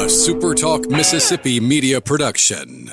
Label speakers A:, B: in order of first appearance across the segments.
A: SuperTalk Mississippi media production.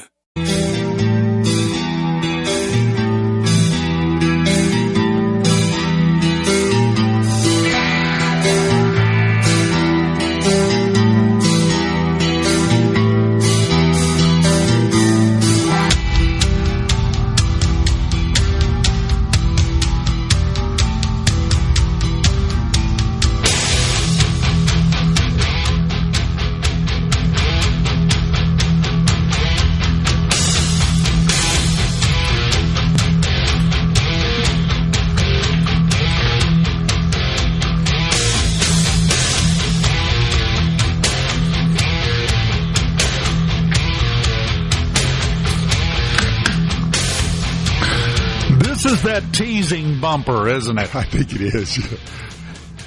B: This is that teasing bumper, isn't it?
C: I think it is.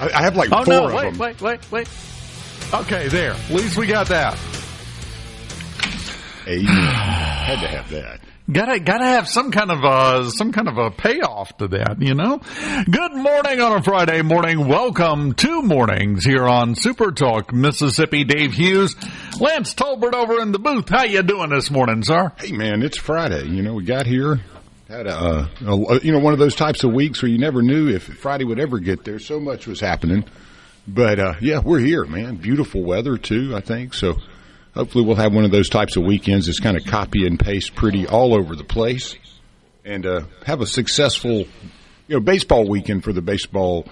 C: I have like four of them.
B: Wait. Okay, there. At least we got that.
C: Amen. Had to have that.
B: Gotta have some kind of a payoff to that, you know? Good morning on a Friday morning. Welcome to Mornings here on SuperTalk Mississippi. Dave Hughes, Lance Tolbert over in the booth. How you doing this morning, sir?
C: Hey, man, it's Friday. You know, we got here. Had one of those types of weeks where you never knew if Friday would ever get there. So much was happening. But, yeah, we're here, man. Beautiful weather, too, I think. So hopefully we'll have one of those types of weekends that's kind of copy and paste pretty all over the place. And have a successful, baseball weekend for the baseball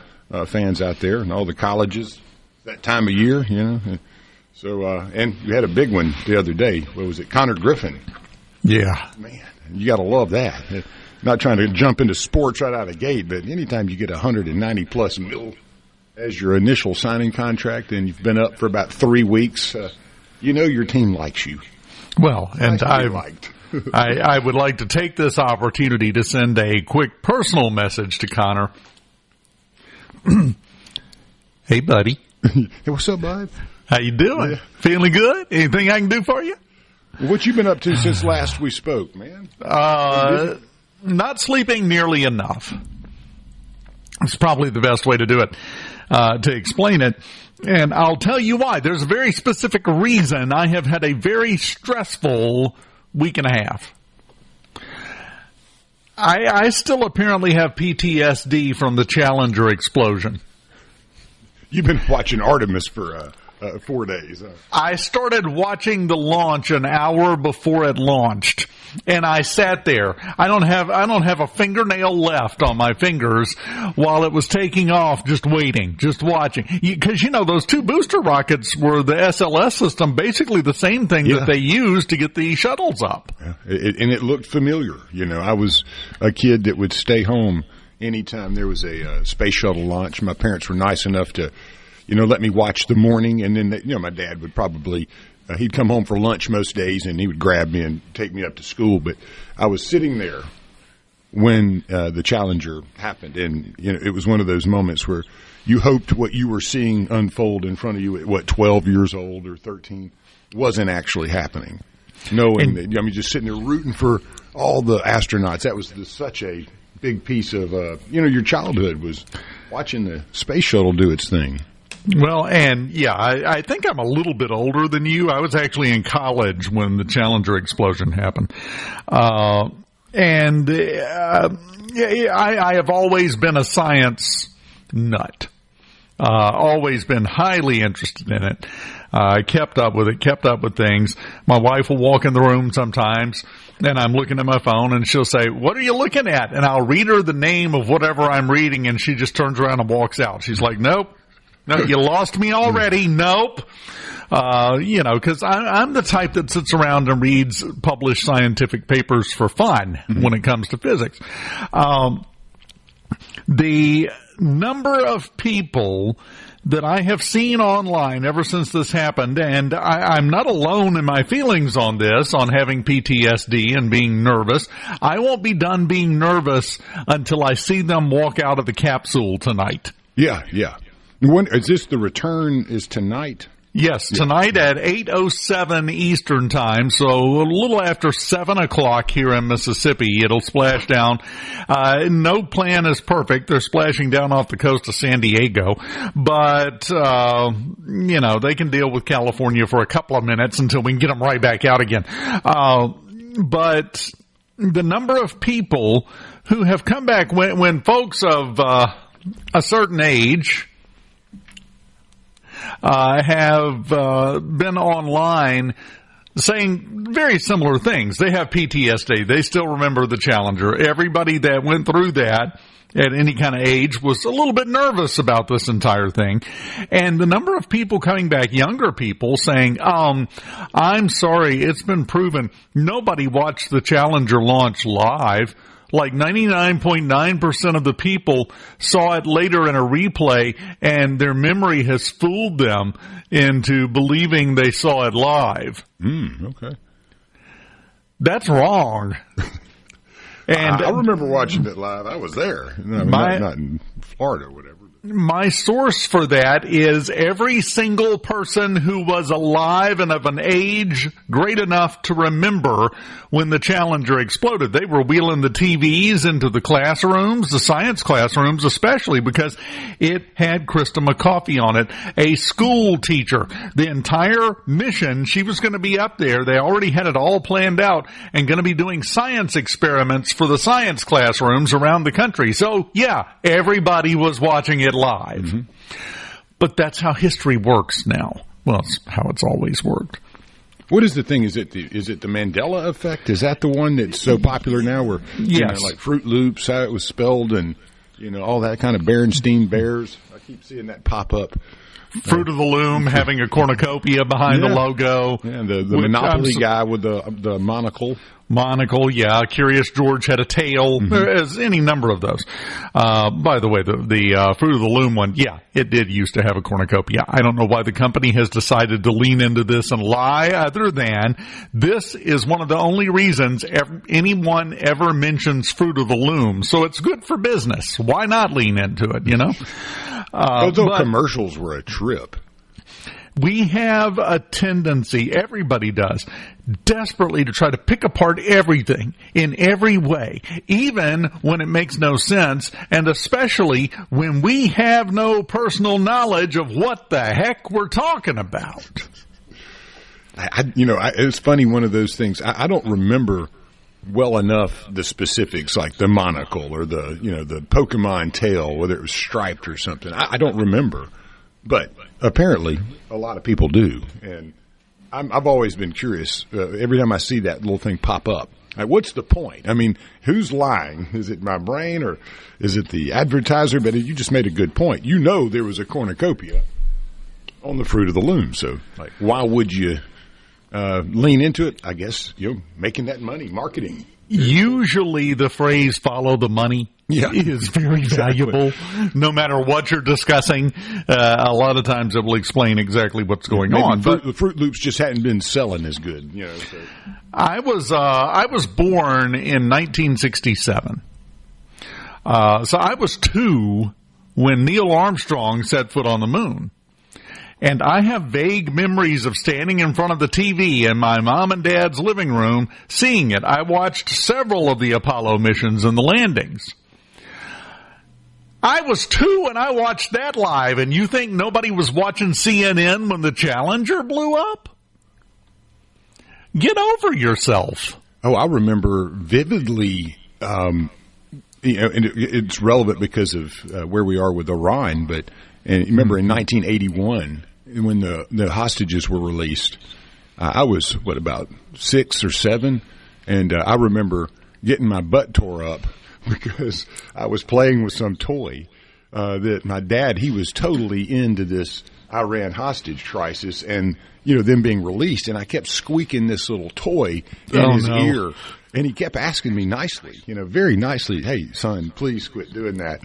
C: fans out there and all the colleges that time of year, So, and you had a big one the other day. What was it? Connor Griffin.
B: Yeah.
C: Man. You got to love that. Not trying to jump into sports right out of the gate, but anytime you get $190+ million as your initial signing contract and you've been up for about 3 weeks, your team likes you.
B: Well, and I would like to take this opportunity to send a quick personal message to Connor. Hey, buddy.
C: Hey, what's up, bud?
B: How you doing?
C: Yeah.
B: Feeling good? Anything I can do for you?
C: What you been up to since last we spoke, man?
B: Not sleeping nearly enough. It's probably the best way to do it, to explain it. And I'll tell you why. There's a very specific reason. I have had a very stressful week and a half. I still apparently have PTSD from the Challenger explosion.
C: You've been watching Artemis for 4 days.
B: I started watching the launch an hour before it launched, and I sat there. I don't have a fingernail left on my fingers while it was taking off, just waiting, just watching. Because those two booster rockets were the SLS system, basically the same thing that they used to get the shuttles up.
C: Yeah. And it looked familiar. I was a kid that would stay home anytime there was a space shuttle launch. My parents were nice enough to let me watch the morning, and then, my dad would probably, he'd come home for lunch most days, and he would grab me and take me up to school. But I was sitting there when the Challenger happened, and, it was one of those moments where you hoped what you were seeing unfold in front of you at, 12 years old or 13 wasn't actually happening. Knowing that, just sitting there rooting for all the astronauts. That was such a big piece of, your childhood was watching the space shuttle do its thing.
B: Well, and I think I'm a little bit older than you. I was actually in college when the Challenger explosion happened. I have always been a science nut. Always been highly interested in it. Kept up with things. My wife will walk in the room sometimes, and I'm looking at my phone, and she'll say, "What are you looking at?" And I'll read her the name of whatever I'm reading, and she just turns around and walks out. She's like, "Nope. No, you lost me already. Nope." Because I'm the type that sits around and reads published scientific papers for fun when it comes to physics. The number of people that I have seen online ever since this happened, and I'm not alone in my feelings on this, on having PTSD and being nervous. I won't be done being nervous until I see them walk out of the capsule tonight.
C: Yeah. When, is this the return is tonight?
B: Yes, tonight at 8:07 Eastern Time, so a little after 7 o'clock here in Mississippi, it'll splash down. No plan is perfect. They're splashing down off the coast of San Diego, but, they can deal with California for a couple of minutes until we can get them right back out again. But the number of people who have come back when folks of a certain age have been online saying very similar things. They have PTSD. They still remember the Challenger. Everybody that went through that at any kind of age was a little bit nervous about this entire thing. And the number of people coming back, younger people, saying, I'm sorry, it's been proven nobody watched the Challenger launch live. Like 99.9% of the people saw it later in a replay, and their memory has fooled them into believing they saw it live.
C: Okay.
B: That's wrong. And
C: I remember watching it live. I was there. Not in Florida or whatever.
B: My source for that is every single person who was alive and of an age great enough to remember when the Challenger exploded. They were wheeling the TVs into the classrooms, the science classrooms especially, because it had Krista McCoffey on it, a school teacher. The entire mission, she was going to be up there. They already had it all planned out and going to be doing science experiments for the science classrooms around the country. So, yeah, everybody was watching it live. Mm-hmm. But that's how history works now. Well, it's how it's always worked.
C: What is the thing? Is it the Mandela effect? Is that the one that's so popular now where,
B: yes,
C: like Fruit Loops, how it was spelled and, all that kind of Berenstein Bears? I keep seeing that pop up.
B: Fruit of the Loom having a cornucopia behind the logo.
C: Yeah, the Monopoly guy with the monocle.
B: Yeah. Curious George had a tail.
C: Mm-hmm.
B: There's any number of those. By the way, the Fruit of the Loom one, yeah, it did used to have a cornucopia. I don't know why the company has decided to lean into this and lie, other than this is one of the only reasons anyone ever mentions Fruit of the Loom. So it's good for business. Why not lean into it,
C: Those commercials were a trip.
B: We have a tendency, everybody does, desperately to try to pick apart everything in every way, even when it makes no sense, and especially when we have no personal knowledge of what the heck we're talking about.
C: It's funny, one of those things. I don't remember well enough the specifics, like the monocle or the Pokemon tail, whether it was striped or something. I don't remember. But apparently, a lot of people do, and I've always been curious. Every time I see that little thing pop up, like, what's the point? I mean, who's lying? Is it my brain or is it the advertiser? But you just made a good point. There was a cornucopia on the Fruit of the Loom, so like, why would you lean into it? I guess making that money, marketing.
B: Usually, the phrase "follow the money."
C: Yeah.
B: Is very valuable, no matter what you're discussing. A lot of times it will explain exactly what's going on.
C: But the Fruit Loops just hadn't been selling as good, So.
B: I was born in 1967. So I was 2 when Neil Armstrong set foot on the moon. And I have vague memories of standing in front of the TV in my mom and dad's living room, seeing it. I watched several of the Apollo missions and the landings. I was 2 and I watched that live, and you think nobody was watching CNN when the Challenger blew up? Get over yourself.
C: Oh, I remember vividly, and it's relevant because of where we are with Iran, but remember in 1981, when the hostages were released, I was, about 6 or 7, and I remember getting my butt tore up because I was playing with some toy that my dad, he was totally into this Iran hostage crisis and, them being released. And I kept squeaking this little toy in his ear. And he kept asking me nicely, very nicely, "Hey, son, please quit doing that.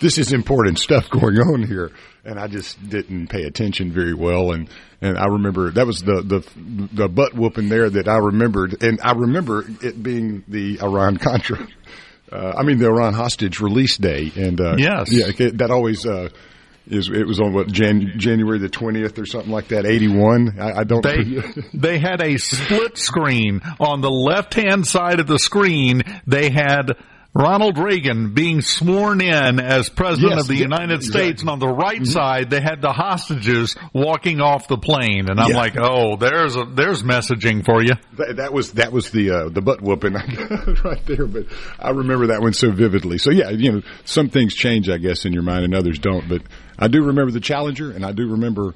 C: This is important stuff going on here." And I just didn't pay attention very well. And I remember that was the butt whooping there that I remembered. And I remember it being the Iran-Contra. The Iran hostage release day. And,
B: yes.
C: Yeah, that always, It was on January the 20th or something like that, 81. I don't.
B: They had a split screen on the left-hand side of the screen. They had Ronald Reagan being sworn in as president of the United States, and on the right side they had the hostages walking off the plane. And I'm like, oh, there's messaging for you.
C: That was the butt whooping right there. But I remember that one so vividly. So some things change, I guess, in your mind, and others don't. But I do remember the Challenger, and I do remember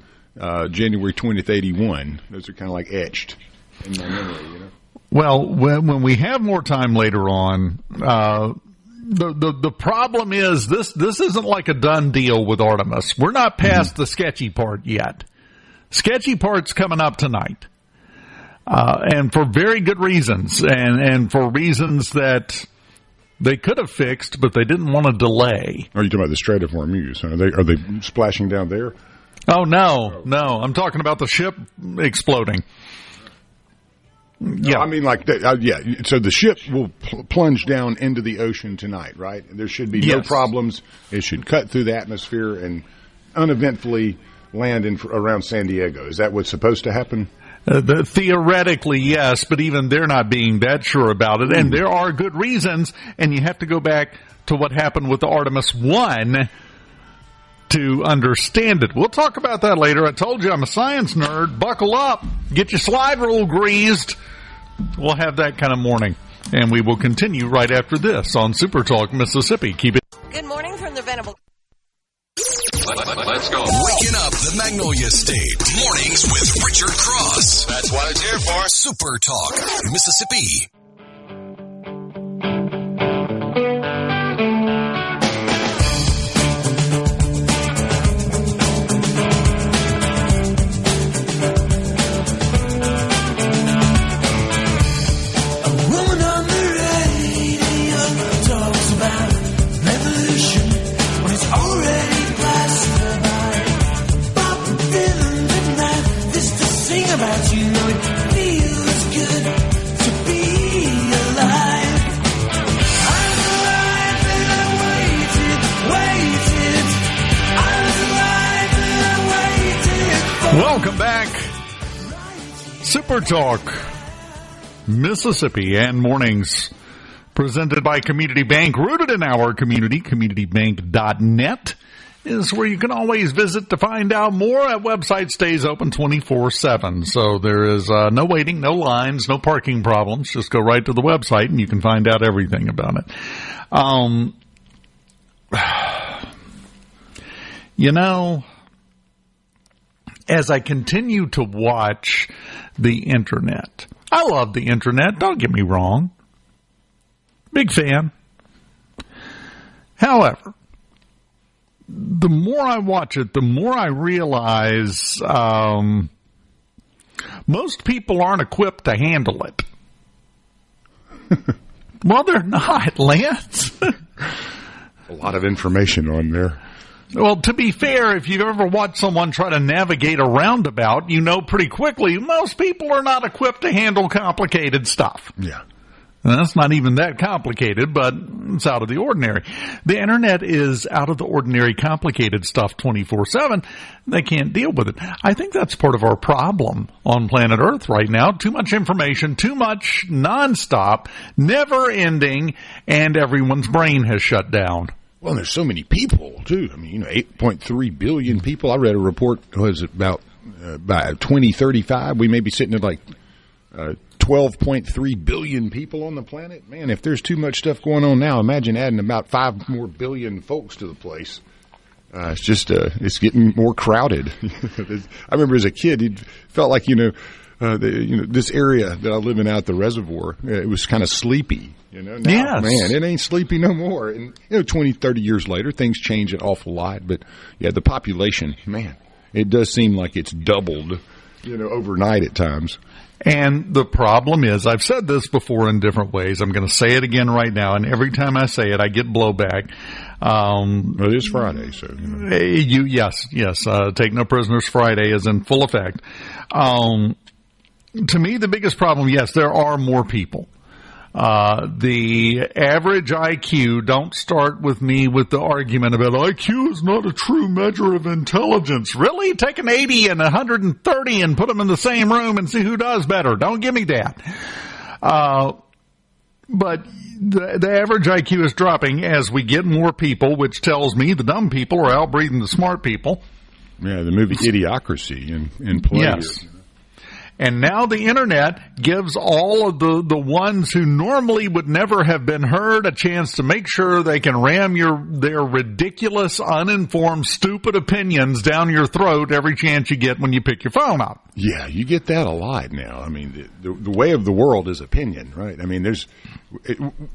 C: January 20th, 81. Those are kind of like etched in my memory,
B: Well, when we have more time later on, the problem is this isn't like a done deal with Artemis. We're not past the sketchy part yet. Sketchy part's coming up tonight, and for very good reasons, and for reasons that they could have fixed, but they didn't want to delay.
C: Are you talking about the Strait of Hormuz? Are they splashing down there?
B: Oh no! I'm talking about the ship exploding.
C: Yeah, I mean, like that. So the ship will plunge down into the ocean tonight, right? There should be no problems. It should cut through the atmosphere and uneventfully land around San Diego. Is that what's supposed to happen?
B: Theoretically, yes, but even they're not being that sure about it. And there are good reasons, and you have to go back to what happened with the Artemis 1 to understand it. We'll talk about that later. I told you I'm a science nerd. Buckle up. Get your slide rule greased. We'll have that kind of morning. And we will continue right after this on SuperTalk Mississippi. Keep it.
D: Good morning from the Venable.
A: Let's go. Waking up the Magnolia State. Mornings with Richard Cross. That's what it's here for. SuperTalk Mississippi.
B: Welcome back. SuperTalk Mississippi and mornings presented by Community Bank, rooted in our community. CommunityBank.net is where you can always visit to find out more. That website stays open 24/7. So there is no waiting, no lines, no parking problems. Just go right to the website and you can find out everything about it. As I continue to watch the internet, I love the internet, don't get me wrong. Big fan. However, the more I watch it, the more I realize most people aren't equipped to handle it. Well, they're not, Lance.
C: A lot of information on there.
B: Well, to be fair, if you've ever watched someone try to navigate a roundabout, you know pretty quickly most people are not equipped to handle complicated stuff.
C: Yeah.
B: And that's not even that complicated, but it's out of the ordinary. The internet is out of the ordinary complicated stuff 24/7. They can't deal with it. I think that's part of our problem on planet Earth right now. Too much information, too much nonstop, never ending, and everyone's brain has shut down.
C: Well, there's so many people, too. I mean, 8.3 billion people. I read a report, about by 2035, we may be sitting at like 12.3 billion people on the planet. Man, if there's too much stuff going on now, imagine adding about 5 more billion folks to the place. It's just, it's getting more crowded. I remember as a kid, it felt like, this area that I live in out the reservoir, it was kind of sleepy. Now,
B: yes.
C: Man, it ain't sleepy no more. And 20, 30 years later, things change an awful lot. But yeah, the population, man, it does seem like it's doubled, overnight at times.
B: And the problem is, I've said this before in different ways. I'm going to say it again right now. And every time I say it, I get blowback.
C: Well, it is Friday, so.
B: Yes. Take No Prisoners Friday is in full effect. To me, the biggest problem, yes, there are more people. The average IQ, don't start with me with the argument about IQ is not a true measure of intelligence. Really? Take an 80 and 130 and put them in the same room and see who does better. Don't give me that. But the average IQ is dropping as we get more people, which tells me the dumb people are outbreeding the smart people.
C: Yeah, the movie Idiocracy in play.
B: Yes. And now the internet gives all of the ones who normally would never have been heard a chance to make sure they can ram their ridiculous, uninformed, stupid opinions down your throat every chance you get when you pick your phone up.
C: Yeah, you get that a lot now. I mean, the way of the world is opinion, right? I mean,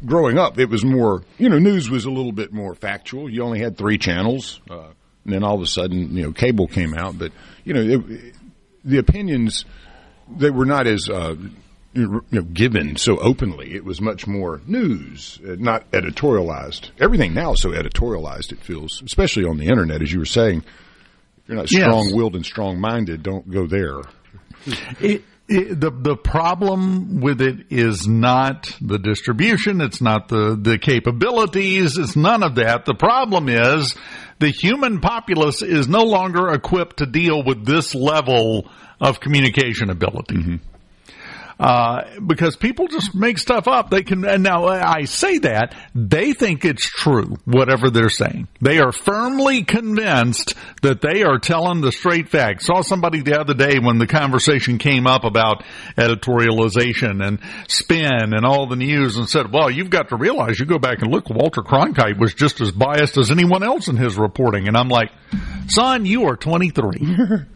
C: growing up, it was more, news was a little bit more factual. You only had 3 channels, and then all of a sudden, cable came out. But, the opinions, they were not as given so openly. It was much more news, not editorialized. Everything now is so editorialized, it feels, especially on the internet, as you were saying. If you're not strong-willed and strong-minded, don't go there.
B: The problem with it is not the distribution. It's not the capabilities. It's none of that. The problem is the human populace is no longer equipped to deal with this level of communication ability. Mm-hmm. Because people just make stuff up. They can, and now I say that, they think it's true, whatever they're saying. They are firmly convinced that they are telling the straight facts. Saw somebody the other day when the conversation came up about editorialization and spin and all the news and said, well, you've got to realize, you go back and look, Walter Cronkite was just as biased as anyone else in his reporting. And I'm like, son, you are 23.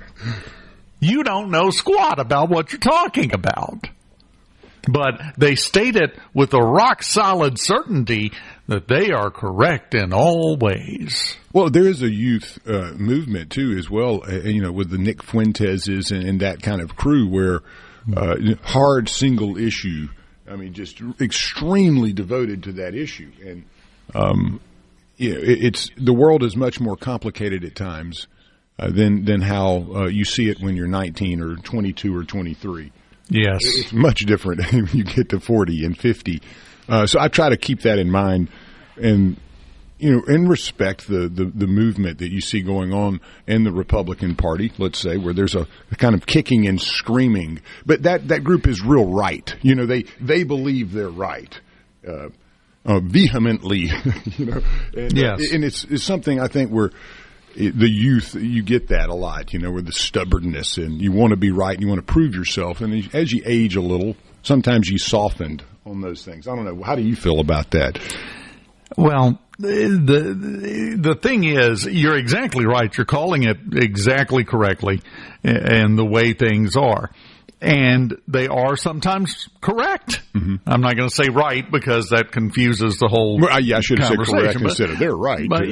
B: You don't know squat about what you're talking about. But they state it with a rock-solid certainty that they are correct in all ways.
C: Well, there is a youth movement, too, as well, with the Nick Fuenteses and that kind of crew where hard single issue, just extremely devoted to that issue. And, it's the world is much more complicated at times than how you see it when you're 19 or 22 or 23.
B: Yes.
C: It's much different when you get to 40 and 50. So I try to keep that in mind and, and respect the movement that you see going on in the Republican Party, let's say, where there's a kind of kicking and screaming. But that group is real right. They believe they're right. Vehemently, And,
B: yes.
C: And it's something I think where the youth, you get that a lot, with the stubbornness and you want to be right and you want to prove yourself. And as you age a little, sometimes you softened on those things. I don't know. How do you feel about that?
B: Well, the thing is, you're exactly right. You're calling it exactly correctly and the way things are. And they are sometimes correct. Mm-hmm. I'm not going to say right because that confuses the whole
C: I should have said correct instead of they're right.
B: But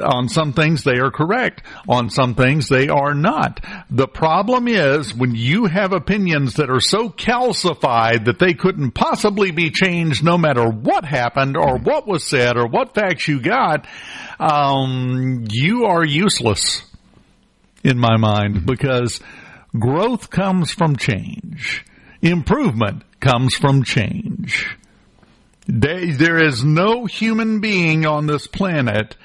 B: on some things they are correct. On some things they are not. The problem is when you have opinions that are so calcified that they couldn't possibly be changed no matter what happened or what was said or what facts you got, you are useless in my mind because growth comes from change. Improvement comes from change. There is no human being on this planet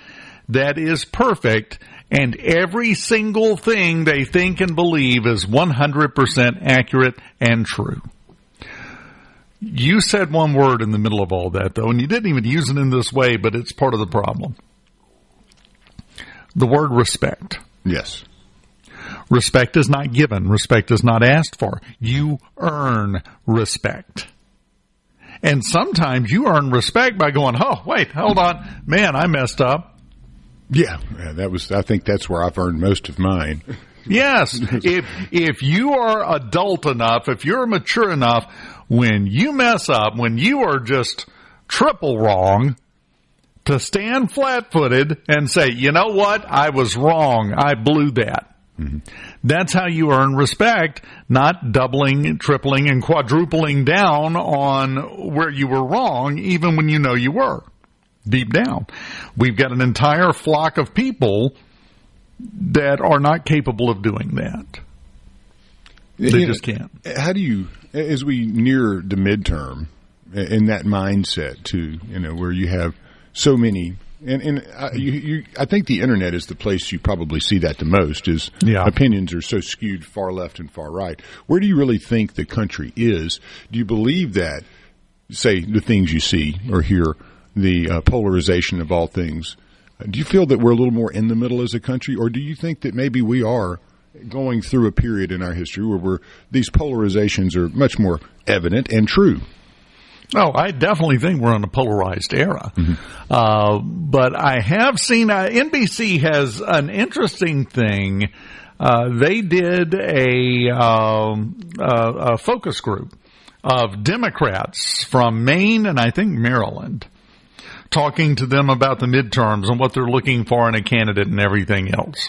B: that is perfect, and every single thing they think and believe is 100% accurate and true. You said one word in the middle of all that, though, and you didn't even use it in this way, but it's part of the problem. The word respect.
C: Yes.
B: Respect is not given. Respect is not asked for. You earn respect. And sometimes you earn respect by going, oh, wait, hold on. Man, I messed up.
C: Yeah, I think that's where I've earned most of mine.
B: Yes. If you are adult enough, if you're mature enough, when you mess up, when you are just triple wrong, to stand flat-footed and say, you know what? I was wrong. I blew that. Mm-hmm. That's how you earn respect, not doubling, tripling, and quadrupling down on where you were wrong, even when you know you were. Deep down. We've got an entire flock of people that are not capable of doing that. They just can't.
C: How do you, as we near the midterm, in that mindset too, where you have so many, I think the internet is the place you probably see that the most. Is opinions are so skewed far left and far right. Where do you really think the country is? Do you believe that, say, the things you see or hear, the polarization of all things? Do you feel that we're a little more in the middle as a country, or do you think that maybe we are going through a period in our history where these polarizations are much more evident and true?
B: Oh, I definitely think we're in a polarized era. But I have seen NBC has an interesting thing. They did a focus group of Democrats from Maine and I think Maryland, talking to them about the midterms and what they're looking for in a candidate and everything else.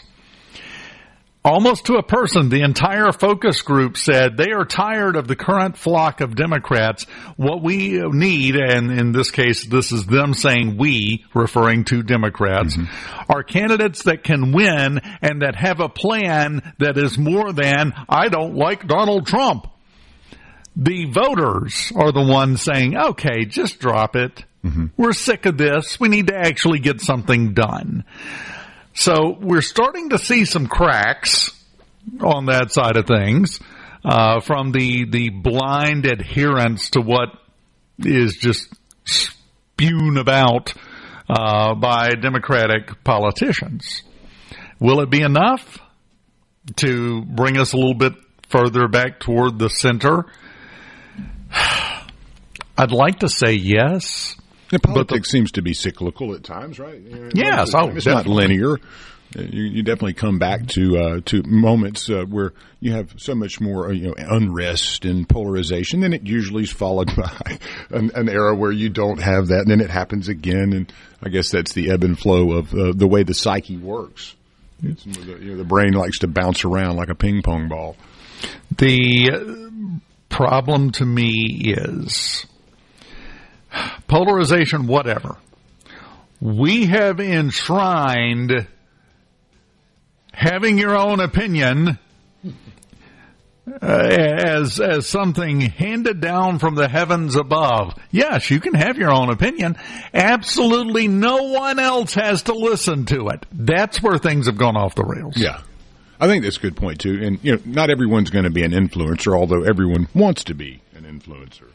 B: Almost to a person, the entire focus group said they are tired of the current flock of Democrats. What we need, and in this case, this is them saying we, referring to Democrats, are candidates that can win and that have a plan that is more than, I don't like Donald Trump. The voters are the ones saying, okay, just drop it. We're sick of this. We need to actually get something done. So we're starting to see some cracks on that side of things from the blind adherence to what is just spewed about by Democratic politicians. Will it be enough to bring us a little bit further back toward the center? I'd like to say yes.
C: Politics seems to be cyclical at times, right?
B: Yes.
C: It's not linear. You definitely come back to moments where you have so much more unrest and polarization. Then it usually is followed by an era where you don't have that, and then it happens again. And I guess that's the ebb and flow of the way the psyche works. The brain likes to bounce around like a ping pong ball.
B: The problem to me is polarization, whatever. We have enshrined having your own opinion as something handed down from the heavens above. Yes, you can have your own opinion. Absolutely no one else has to listen to it. That's where things have gone off the rails.
C: Yeah. I think that's a good point, too. And, not everyone's going to be an influencer, although everyone wants to be an influencer.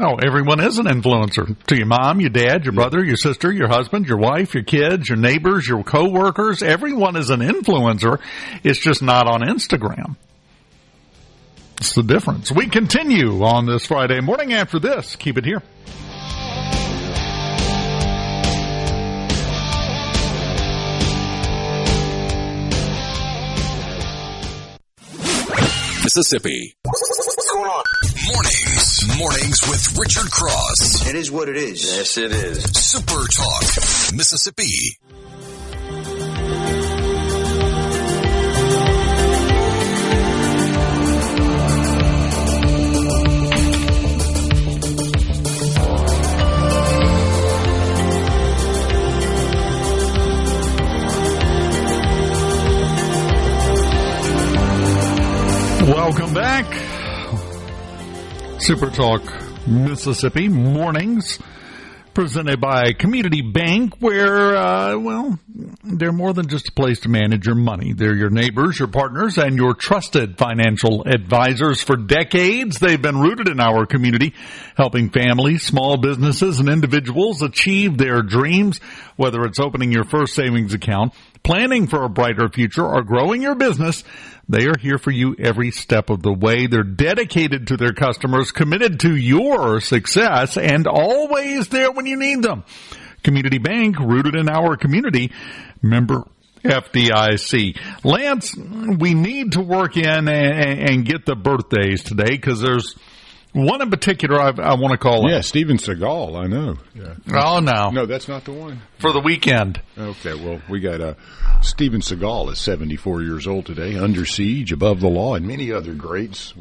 B: Oh, everyone is an influencer. To your mom, your dad, your brother, your sister, your husband, your wife, your kids, your neighbors, your coworkers. Everyone is an influencer. It's just not on Instagram. It's the difference. We continue on this Friday morning after this. Keep it here.
A: Mississippi.
D: What's going on?
A: Mornings with Richard Cross.
D: It is what it is. Yes, it is.
A: Super Talk, Mississippi.
B: Welcome back. Super Talk Mississippi mornings presented by Community Bank, where, they're more than just a place to manage your money. They're your neighbors, your partners, and your trusted financial advisors. For decades, they've been rooted in our community, helping families, small businesses, and individuals achieve their dreams, whether it's opening your first savings account, planning for a brighter future, or growing your business. They are here for you every step of the way. They're dedicated to their customers, committed to your success, and always there when you need them. Community Bank, rooted in our community, member FDIC. Lance, we need to work in and get the birthdays today because there's one in particular I want to call out.
C: Yeah, Steven Seagal, I know. Yeah.
B: Oh, no.
C: No, that's not the one.
B: For the weekend.
C: Okay, well, we got Steven Seagal is 74 years old today, Under Siege, Above the Law, and many other greats.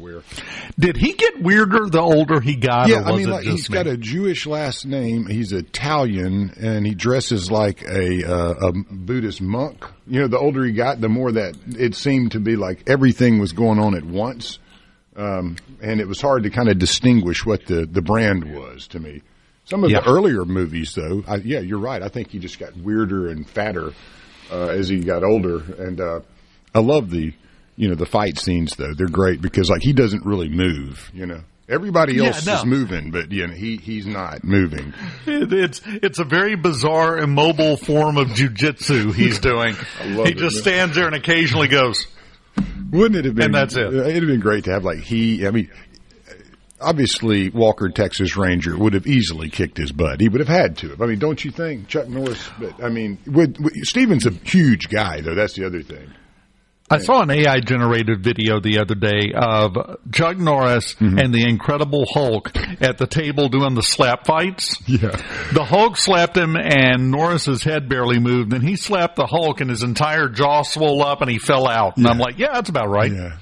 B: Did he get weirder the older he got?
C: Yeah,
B: or was it just
C: he's got a Jewish last name. He's Italian, and he dresses like a Buddhist monk. The older he got, the more that it seemed to be like everything was going on at once. and it was hard to kind of distinguish what the brand was to me. Some of the earlier movies, though, you're right. I think he just got weirder and fatter as he got older, and I love the fight scenes, though. They're great because he doesn't really move, Everybody else is moving, but he's not moving.
B: It's a very bizarre, immobile form of jujitsu he's doing. He just stands there and occasionally goes.
C: Wouldn't it have been?
B: And that's it.
C: It'd have been great to have obviously Walker, Texas Ranger, would have easily kicked his butt. He would have had to. Don't you think, Chuck Norris? But Steven's a huge guy, though. That's the other thing.
B: I saw an AI-generated video the other day of Chuck Norris and the Incredible Hulk at the table doing the slap fights.
C: Yeah.
B: The Hulk slapped him, and Norris's head barely moved. Then he slapped the Hulk, and his entire jaw swelled up, and he fell out. And I'm like, yeah, that's about right.
C: Yeah.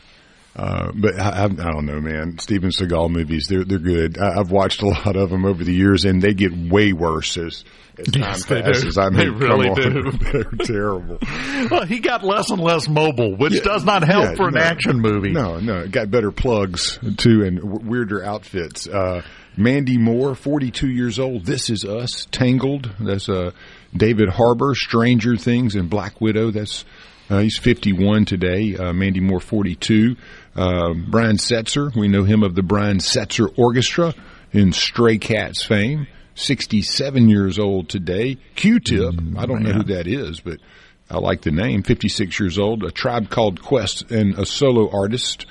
C: But I don't know, man. Steven Seagal movies, they're good. I've watched a lot of them over the years, and they get way worse as time passes.
B: They really do.
C: They're terrible.
B: Well, he got less and less mobile, which does not help for an action movie.
C: No, it got better plugs, too, and weirder outfits. Mandy Moore, 42 years old. This Is Us, Tangled. That's David Harbour, Stranger Things, and Black Widow. That's he's 51 today. Mandy Moore, 42. Brian Setzer, we know him of the Brian Setzer Orchestra in Stray Cats fame. 67 years old today. Q-Tip, I don't know who that is, but I like the name. 56 years old. A Tribe Called Quest and a solo artist.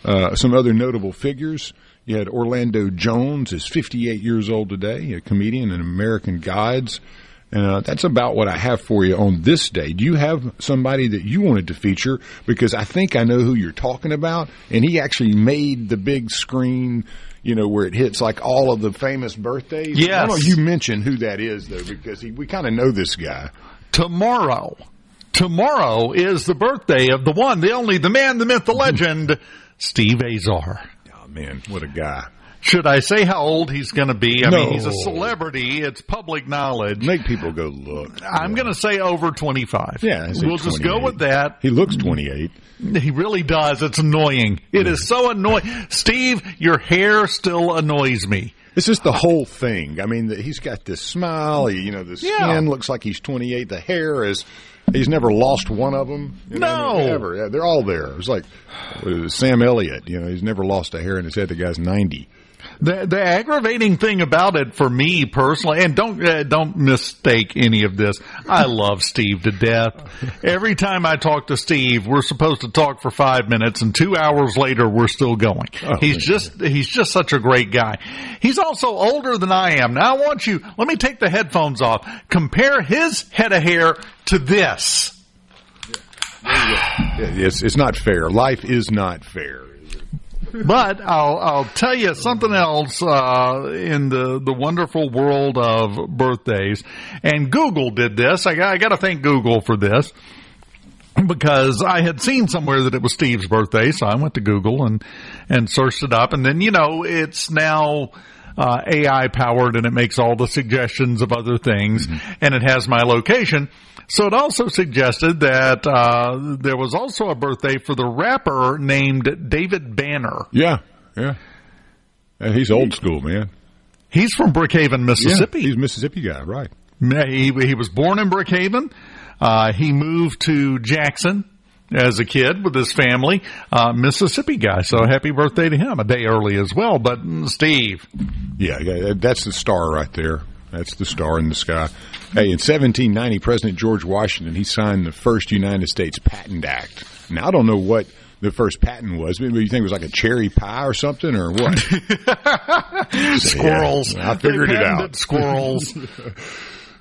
C: Some other notable figures. You had Orlando Jones, is 58 years old today, a comedian and American Gods. That's about what I have for you on this day. Do you have somebody that you wanted to feature? Because I think I know who you're talking about, and he actually made the big screen, where it hits all of the famous birthdays.
B: Yes.
C: Why don't you mention who that is, though, because we kind of know this guy.
B: Tomorrow is the birthday of the one, the only, the man, the myth, the legend, Steve Azar.
C: Oh, man, what a guy.
B: Should I say how old he's going to be? I mean, he's a celebrity. It's public knowledge.
C: Make people go look.
B: I'm going to say over 25.
C: Yeah,
B: we'll just go with that.
C: He looks 28.
B: He really does. It's annoying. It is so annoying. Steve, your hair still annoys me.
C: It's just the whole thing. I mean, he's got this smile. The skin looks like he's 28. The hair is... He's never lost one of them. Ever. Yeah, they're all there. It was like Sam Elliott. He's never lost a hair in his head. The guy's 90.
B: The aggravating thing about it for me personally, and don't mistake any of this, I love Steve to death. Every time I talk to Steve, we're supposed to talk for 5 minutes, and 2 hours later we're still going. He's just such a great guy. He's also older than I am. Now let me take the headphones off. Compare his head of hair to this.
C: It's not fair. Life is not fair.
B: But I'll tell you something else in the wonderful world of birthdays. And Google did this. I got to thank Google for this, because I had seen somewhere that it was Steve's birthday, so I went to Google and searched it up. And then, it's now AI powered, and it makes all the suggestions of other things, and it has my location. So it also suggested that there was also a birthday for the rapper named David Banner.
C: Yeah. He's old school, man.
B: He's from Brookhaven, Mississippi.
C: Yeah, he's a Mississippi guy, right.
B: He was born in Brookhaven. He moved to Jackson as a kid with his family. Mississippi guy, so happy birthday to him. A day early as well, but Steve.
C: Yeah, that's the star right there. That's the star in the sky. Hey, in 1790, President George Washington, he signed the first United States Patent Act. Now, I don't know what the first patent was. Maybe you think it was like a cherry pie or something, or what?
B: Squirrels.
C: Yeah, I figured it out.
B: Squirrels.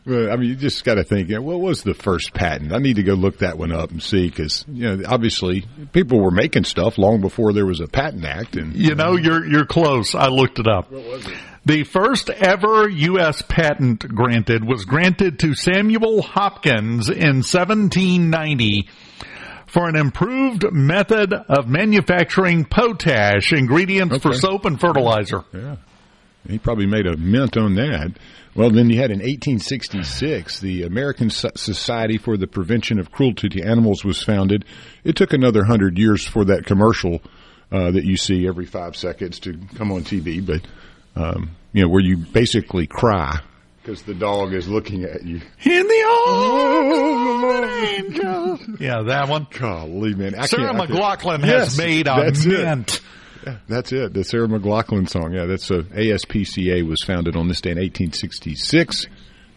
C: I mean, you just got to think, what was the first patent? I need to go look that one up and see, because obviously people were making stuff long before there was a Patent Act. And
B: you're close. I looked it up.
C: What was it?
B: The first ever U.S. patent granted was granted to Samuel Hopkins in 1790 for an improved method of manufacturing potash, ingredients for soap and fertilizer.
C: Yeah. He probably made a mint on that. Well, then you had in 1866, the American Society for the Prevention of Cruelty to Animals was founded. It took another 100 years for that commercial that you see every 5 seconds to come on TV, but where you basically cry because the dog is looking at you.
B: In the arms of an angel. Yeah, that one.
C: Golly, man.
B: Sarah McLachlan has made a mint.
C: Yeah, that's it. The Sarah McLachlan song. Yeah, that's ASPCA was founded on this day in 1866.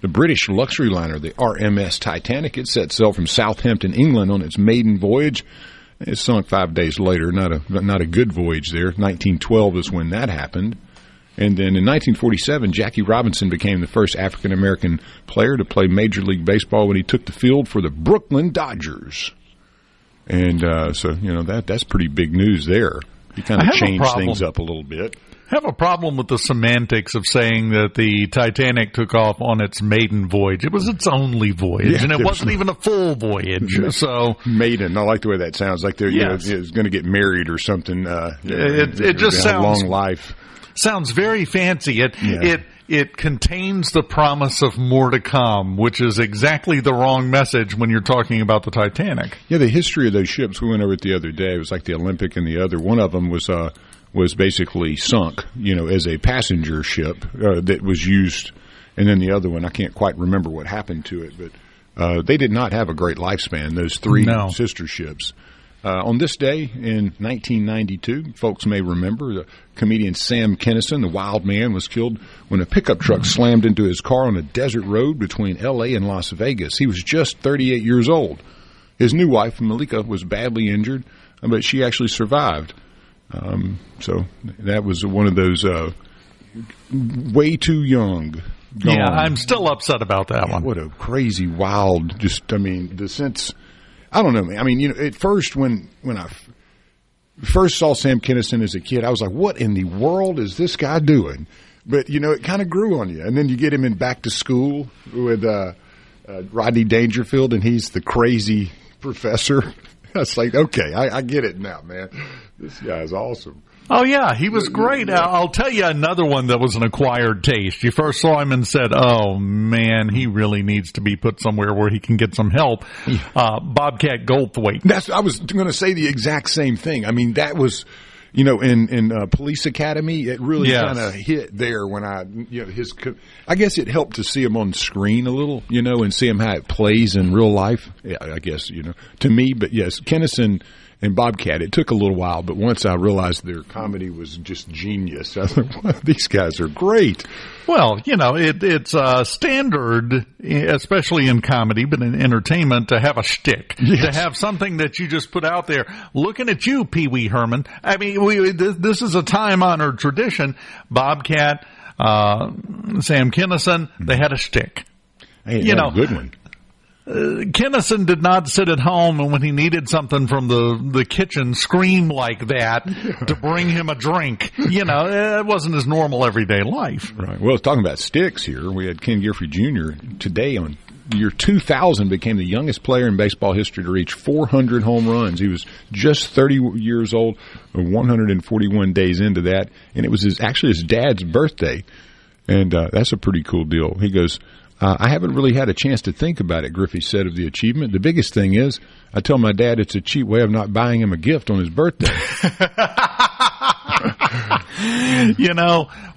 C: The British luxury liner, the RMS Titanic, it set sail from Southampton, England on its maiden voyage. It sunk 5 days later. Not a good voyage there. 1912 is when that happened. And then in 1947, Jackie Robinson became the first African-American player to play Major League Baseball when he took the field for the Brooklyn Dodgers. And that's pretty big news there. He kind of changed things up a little bit.
B: I have a problem with the semantics of saying that the Titanic took off on its maiden voyage. It was its only voyage, and it wasn't even a full voyage. So
C: maiden, I like the way that sounds. Like they're going to get married or something.
B: It just sounds
C: a long life.
B: Sounds very fancy. It contains the promise of more to come, which is exactly the wrong message when you're talking about the Titanic.
C: Yeah, the history of those ships, we went over it the other day. It was like the Olympic and the other. One of them was basically sunk, as a passenger ship that was used. And then the other one, I can't quite remember what happened to it, but they did not have a great lifespan, those three sister ships. On this day in 1992, folks may remember, the comedian Sam Kinison, the wild man, was killed when a pickup truck slammed into his car on a desert road between L.A. and Las Vegas. He was just 38 years old. His new wife, Malika, was badly injured, but she actually survived. So that was one of those way too young. Gone.
B: Yeah, I'm still upset about that one.
C: What a crazy, wild, the sense... I don't know, man. I mean, at first when I first saw Sam Kinison as a kid, I was like, what in the world is this guy doing? But, it kind of grew on you. And then you get him in Back to School with Rodney Dangerfield, and he's the crazy professor. It's like, okay, I get it now, man. This guy's awesome.
B: Oh, yeah, he was great. I'll tell you another one that was an acquired taste. You first saw him and said, oh, man, he really needs to be put somewhere where he can get some help. Bobcat Goldthwait.
C: I was going to say the exact same thing. I mean, that was, in Police Academy, it really kind of hit there when I guess it helped to see him on screen a little, and see him how it plays in real life. Yeah, I guess, to me. But, yes, Kinison and Bobcat, it took a little while, but once I realized their comedy was just genius, I thought, wow, these guys are great.
B: Well, it's standard, especially in comedy, but in entertainment, to have a shtick, to have something that you just put out there. Looking at you, Pee Wee Herman. I mean, this is a time-honored tradition. Bobcat, Sam Kinison, they had a shtick.
C: Hey, a good one.
B: Kinison did not sit at home and when he needed something from the kitchen scream like that to bring him a drink. It wasn't his normal everyday life.
C: Right. Well, talking about sticks here, we had Ken Griffey Jr. today on year 2000 became the youngest player in baseball history to reach 400 home runs. He was just 30 years old, 141 days into that, and it was actually his dad's birthday, and that's a pretty cool deal. He goes, I haven't really had a chance to think about it, Griffey said of the achievement. The biggest thing is I tell my dad it's a cheap way of not buying him a gift on his birthday.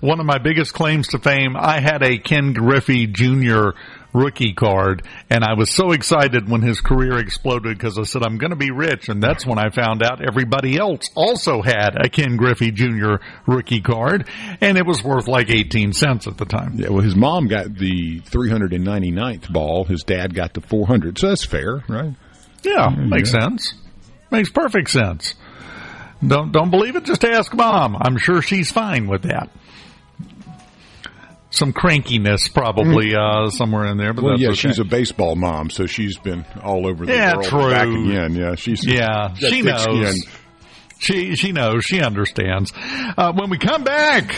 B: One of my biggest claims to fame, I had a Ken Griffey Jr. rookie card, and I was so excited when his career exploded because I said, I'm going to be rich, and that's when I found out everybody else also had a Ken Griffey Jr. rookie card, and it was worth like 18 cents at the time.
C: Yeah, well, his mom got the 399th ball. His dad got the 400, so that's fair, right?
B: Yeah, makes sense. Makes perfect sense. Don't believe it? Just ask Mom. I'm sure she's fine with that. Some crankiness probably somewhere in there, but that's okay.
C: She's a baseball mom, so she's been all over the world.
B: True.
C: Back again. Yeah,
B: she knows. She knows. She understands. When we come back,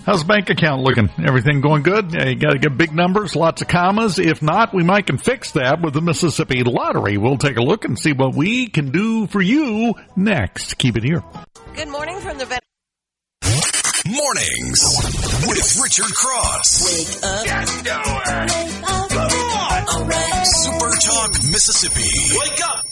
B: how's the bank account looking? Everything going good? You got to get big numbers, lots of commas. If not, we might can fix that with the Mississippi Lottery. We'll take a look and see what we can do for you next. Keep it here.
E: Good morning from the
A: Mornings with Richard Cross.
E: Wake up.
A: Get going.
E: Wake up. Come on. All right.
A: SuperTalk Mississippi. Wake up.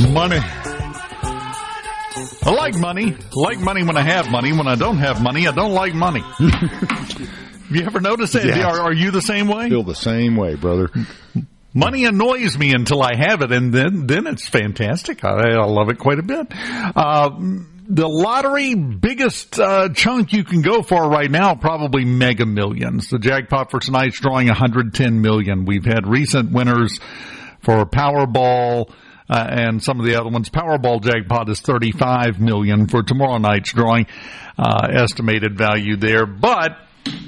B: Money. I like money. I like money when I have money. When I don't have money, I don't like money. Have you ever noticed that?
C: Yeah.
B: Are you the same way?
C: Feel the same way, brother.
B: Money annoys me until I have it, and then it's fantastic. I love it quite a bit. The lottery biggest chunk you can go for right now, probably Mega Millions. The jackpot for tonight's drawing $110 million. We've had recent winners for Powerball and some of the other ones. Powerball jackpot is $35 million for tomorrow night's drawing. Estimated value there, but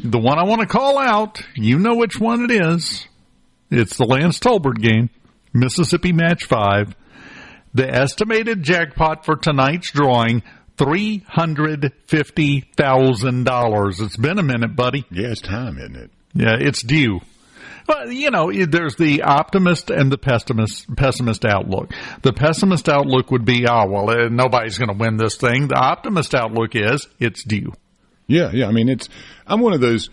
B: the one I want to call out, you know which one it is. It's the Lance Tolbert game, Mississippi Match 5. The estimated jackpot for tonight's drawing, $350,000. It's been a minute, buddy.
C: Yeah, it's time, isn't it?
B: Yeah, it's due. Well, you know, there's the optimist and the pessimist outlook. The pessimist outlook would be, nobody's going to win this thing. The optimist outlook is, it's due.
C: Yeah. I mean, I'm one of those,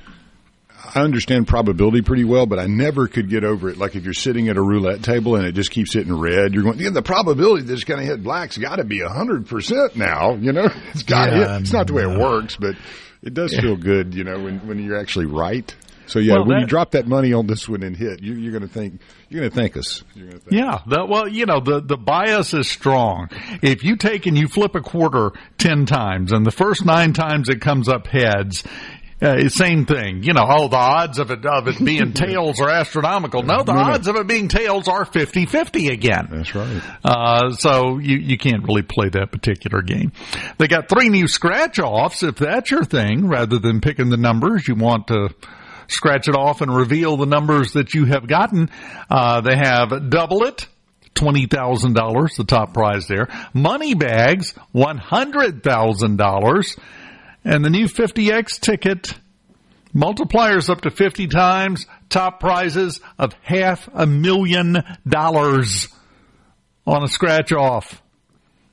C: I understand probability pretty well, but I never could get over it. Like if you're sitting at a roulette table and it just keeps hitting red, you're going, the probability that it's going to hit black's got to be 100% now, you know? It's got to hit. It's not the way it works, but it does feel good, you know, when you're actually right. So when you drop that money on this one and hit, you're going to thank us. You're going to thank us.
B: The bias is strong. If you take and you flip a quarter 10 times, and the first 9 times it comes up heads, same thing. The odds of it being tails are astronomical. No, the odds of it being tails are 50-50 again.
C: That's right.
B: So you can't really play that particular game. They got 3 new scratch-offs, if that's your thing, rather than picking the numbers. You want to scratch it off and reveal the numbers that you have gotten. They have Double It, $20,000, the top prize there. Money Bags, $100,000. And the new 50X ticket, multipliers up to 50 times, top prizes of $500,000 on a scratch off.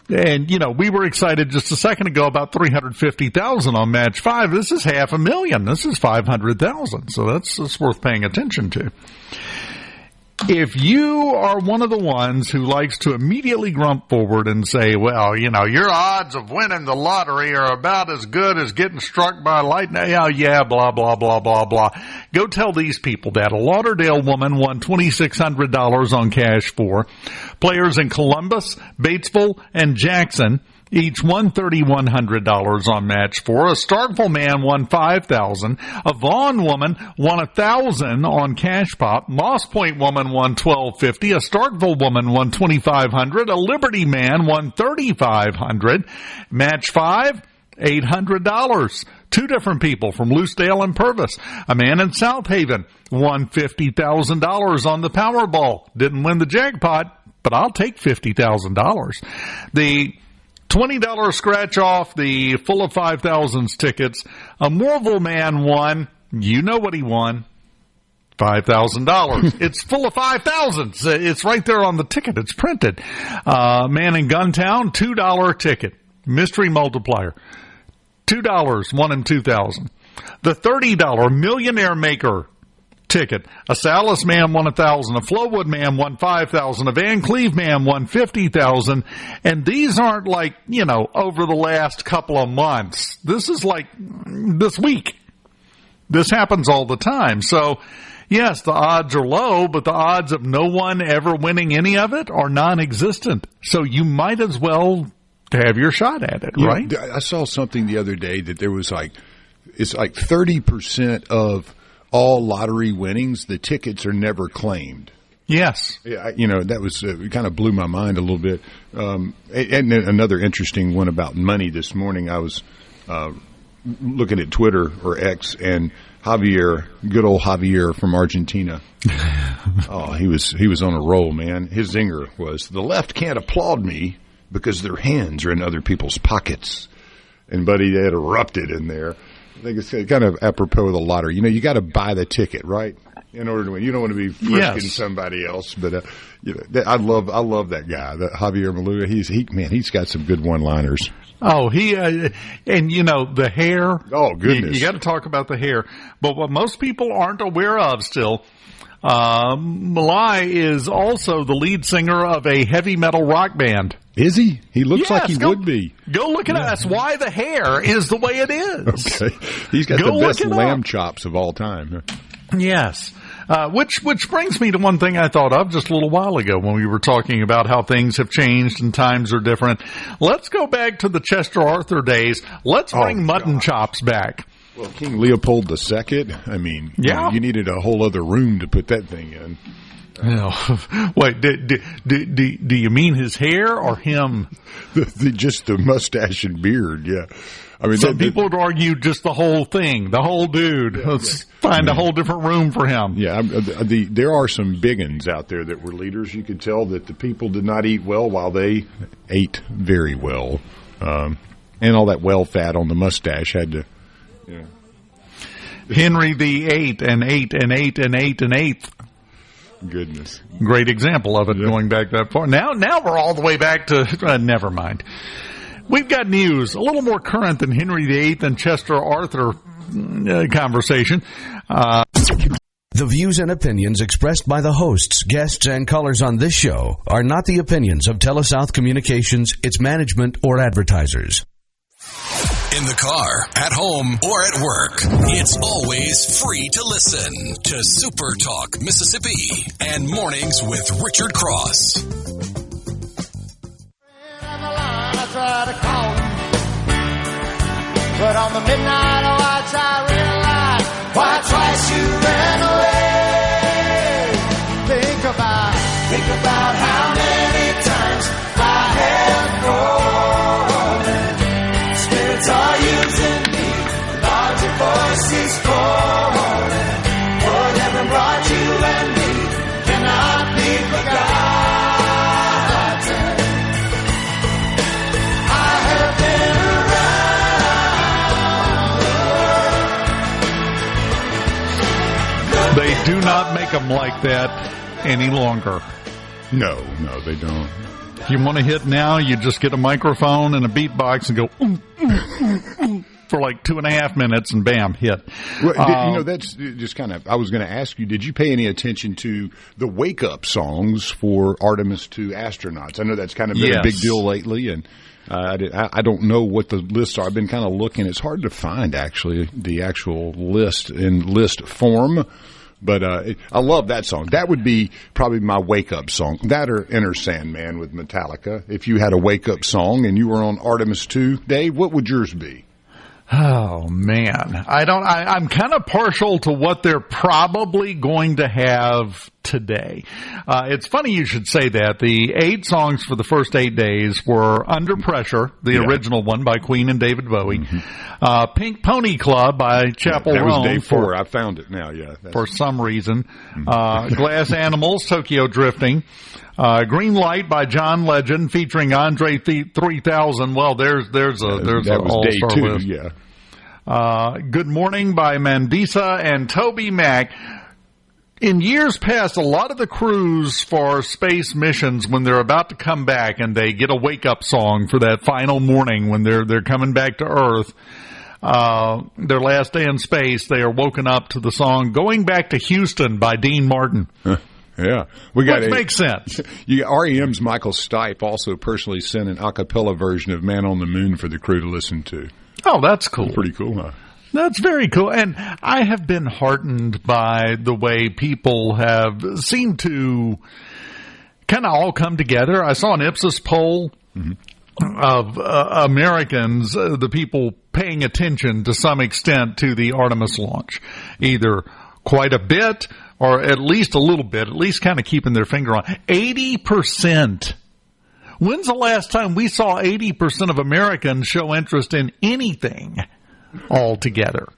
B: And, we were excited just a second ago about $350,000 on match 5. This is $500,000. This is $500,000. So that's worth paying attention to. If you are one of the ones who likes to immediately grump forward and say, well, your odds of winning the lottery are about as good as getting struck by lightning. Yeah, blah, blah, blah, blah, blah. Go tell these people that. A Lauderdale woman won $2,600 on Cash 4. Players in Columbus, Batesville, and Jackson each won $3,100 on match 4. A Starkville man won $5,000. A Vaughan woman won $1,000 on Cash Pop. Moss Point woman won $1,250. A Starkville woman won $2,500. A Liberty man won $3,500. Match 5, $800. 2 different people from Loosedale and Purvis. A man in South Haven won $50,000 on the Powerball. Didn't win the jackpot, but I'll take $50,000. The $20 scratch off the full of 5,000s tickets. A Morville man won, you know what he won, $5,000. It's full of 5,000s. It's right there on the ticket. It's printed. Man in Guntown, $2 ticket. Mystery multiplier. $2, won him $2,000. The $30 Millionaire Maker ticket. A Salis man won $1,000. A Flowwood man won $5,000. A Van Cleve man won $50,000. And these aren't like, over the last couple of months. This is like this week. This happens all the time. So, yes, the odds are low, but the odds of no one ever winning any of it are non-existent. So you might as well have your shot at it, right?
C: I saw something the other day that there was it's like 30% of all lottery winnings, the tickets are never claimed.
B: Yes.
C: Yeah, that was it kind of blew my mind a little bit. And another interesting one about money this morning, I was looking at Twitter or X, and Javier, good old Javier from Argentina. He was on a roll, man. His zinger was, the left can't applaud me because their hands are in other people's pockets. And buddy, they had erupted in there. I think it's kind of apropos of the lottery. You got to buy the ticket, right, in order to win. You don't want to be frisking somebody else. But I love that guy, that Javier Maluga. He's got some good one-liners.
B: Oh, and the hair.
C: Oh, goodness.
B: You got to talk about the hair. But what most people aren't aware of still, Malai is also the lead singer of a heavy metal rock band.
C: Is he? He looks like he would be.
B: Go look it up. That's why the hair is the way it is.
C: Okay. He's got the best lamb chops of all time.
B: Yes. Which brings me to one thing I thought of just a little while ago when we were talking about how things have changed and times are different. Let's go back to the Chester Arthur days. Let's bring mutton chops back.
C: Well, King Leopold II, I mean, you needed a whole other room to put that thing in.
B: No. Wait, do you mean his hair or him?
C: Just the mustache and beard, yeah. I mean,
B: some people would argue just the whole thing, the whole dude. Let's find a whole different room for him.
C: Yeah, there are some big uns out there that were leaders. You could tell that the people did not eat well while they ate very well. And all that well fat on the mustache had to,
B: Henry VIII and 8 and 8 and 8 and 8th.
C: Goodness.
B: Great example of it going back that far. Now we're all the way back to, never mind. We've got news, a little more current than Henry VIII and Chester Arthur conversation.
F: The views and opinions expressed by the hosts, guests, and callers on this show are not the opinions of TeleSouth Communications, its management, or advertisers.
A: In the car, at home, or at work, it's always free to listen to SuperTalk Mississippi and Mornings with Richard Cross.
G: I try to call you, but on the midnight watch I realize why twice you ran away. Think about how many times I have fallen. Spirits are using me, larger voices calling. Whatever brought you and me cannot be forgotten.
B: They do not make them like that any longer.
C: No, they don't.
B: If you want to hit now, you just get a microphone and a beatbox and go for like 2.5 minutes and bam, hit.
C: Well, that's just kind of, I was going to ask you, did you pay any attention to the wake-up songs for Artemis II astronauts? I know that's kind of been a big deal lately, and I don't know what the lists are. I've been kind of looking. It's hard to find, actually, the actual list in list form. But I love that song. That would be probably my wake-up song. That or Enter Sandman with Metallica. If you had a wake-up song and you were on Artemis II, Dave, what would yours be?
B: Oh, man. I'm kind of partial to what they're probably going to have today. It's funny you should say that. The 8 songs for the first 8 days were Under Pressure, the original one by Queen and David Bowie. Mm-hmm. Pink Pony Club by Chappell Roan.
C: That was day 4. I found it now,
B: for some reason. Glass Animals, Tokyo Drifting. Green Light by John Legend featuring Andre 3000. Well, there's
C: that was
B: all-star
C: day 2,
B: list.
C: Yeah.
B: Good Morning by Mandisa and Toby Mac. In years past, a lot of the crews for space missions, when they're about to come back and they get a wake-up song for that final morning when they're coming back to Earth, their last day in space, they are woken up to the song Going Back to Houston by Dean Martin.
C: Yeah, which
B: makes sense.
C: REM's Michael Stipe also personally sent an a cappella version of Man on the Moon for the crew to listen to.
B: Oh, that's cool.
C: Pretty cool, huh?
B: That's very cool. And I have been heartened by the way people have seemed to kind of all come together. I saw an Ipsos poll of Americans, the people paying attention to some extent to the Artemis launch, either quite a bit or at least a little bit, at least kind of keeping their finger on. 80%. When's the last time we saw 80% of Americans show interest in anything altogether?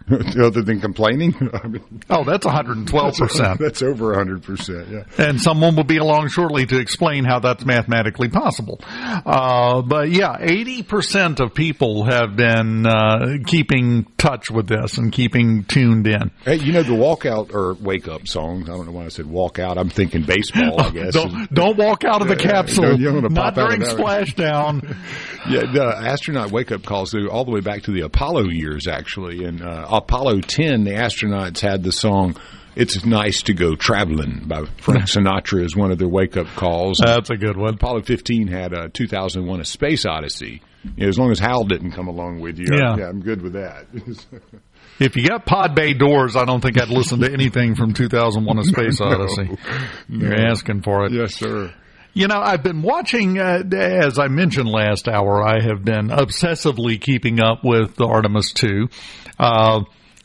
C: Other than complaining?
B: Oh, that's 112%.
C: That's over 100%, yeah.
B: And someone will be along shortly to explain how that's mathematically possible. But yeah, 80% of people have been keeping touch with this and keeping tuned in.
C: Hey, the walkout or wake-up songs, I don't know why I said walkout. I'm thinking baseball, I guess.
B: Don't walk out of the capsule.
C: Not
B: during splashdown.
C: Yeah, the astronaut wake-up calls go all the way back to the Apollo years, actually. In Apollo 10, the astronauts had the song It's Nice to Go Traveling by Frank Sinatra is one of their wake-up calls.
B: That's a good one.
C: Apollo 15 had 2001 A Space Odyssey. As long as Hal didn't come along with you, I'm good with that.
B: If you got pod bay doors, I don't think I'd listen to anything from 2001 A Space Odyssey.
C: No.
B: You're asking for it.
C: Yes, sir.
B: You know, I've been watching, as I mentioned last hour, I have been obsessively keeping up with the Artemis II.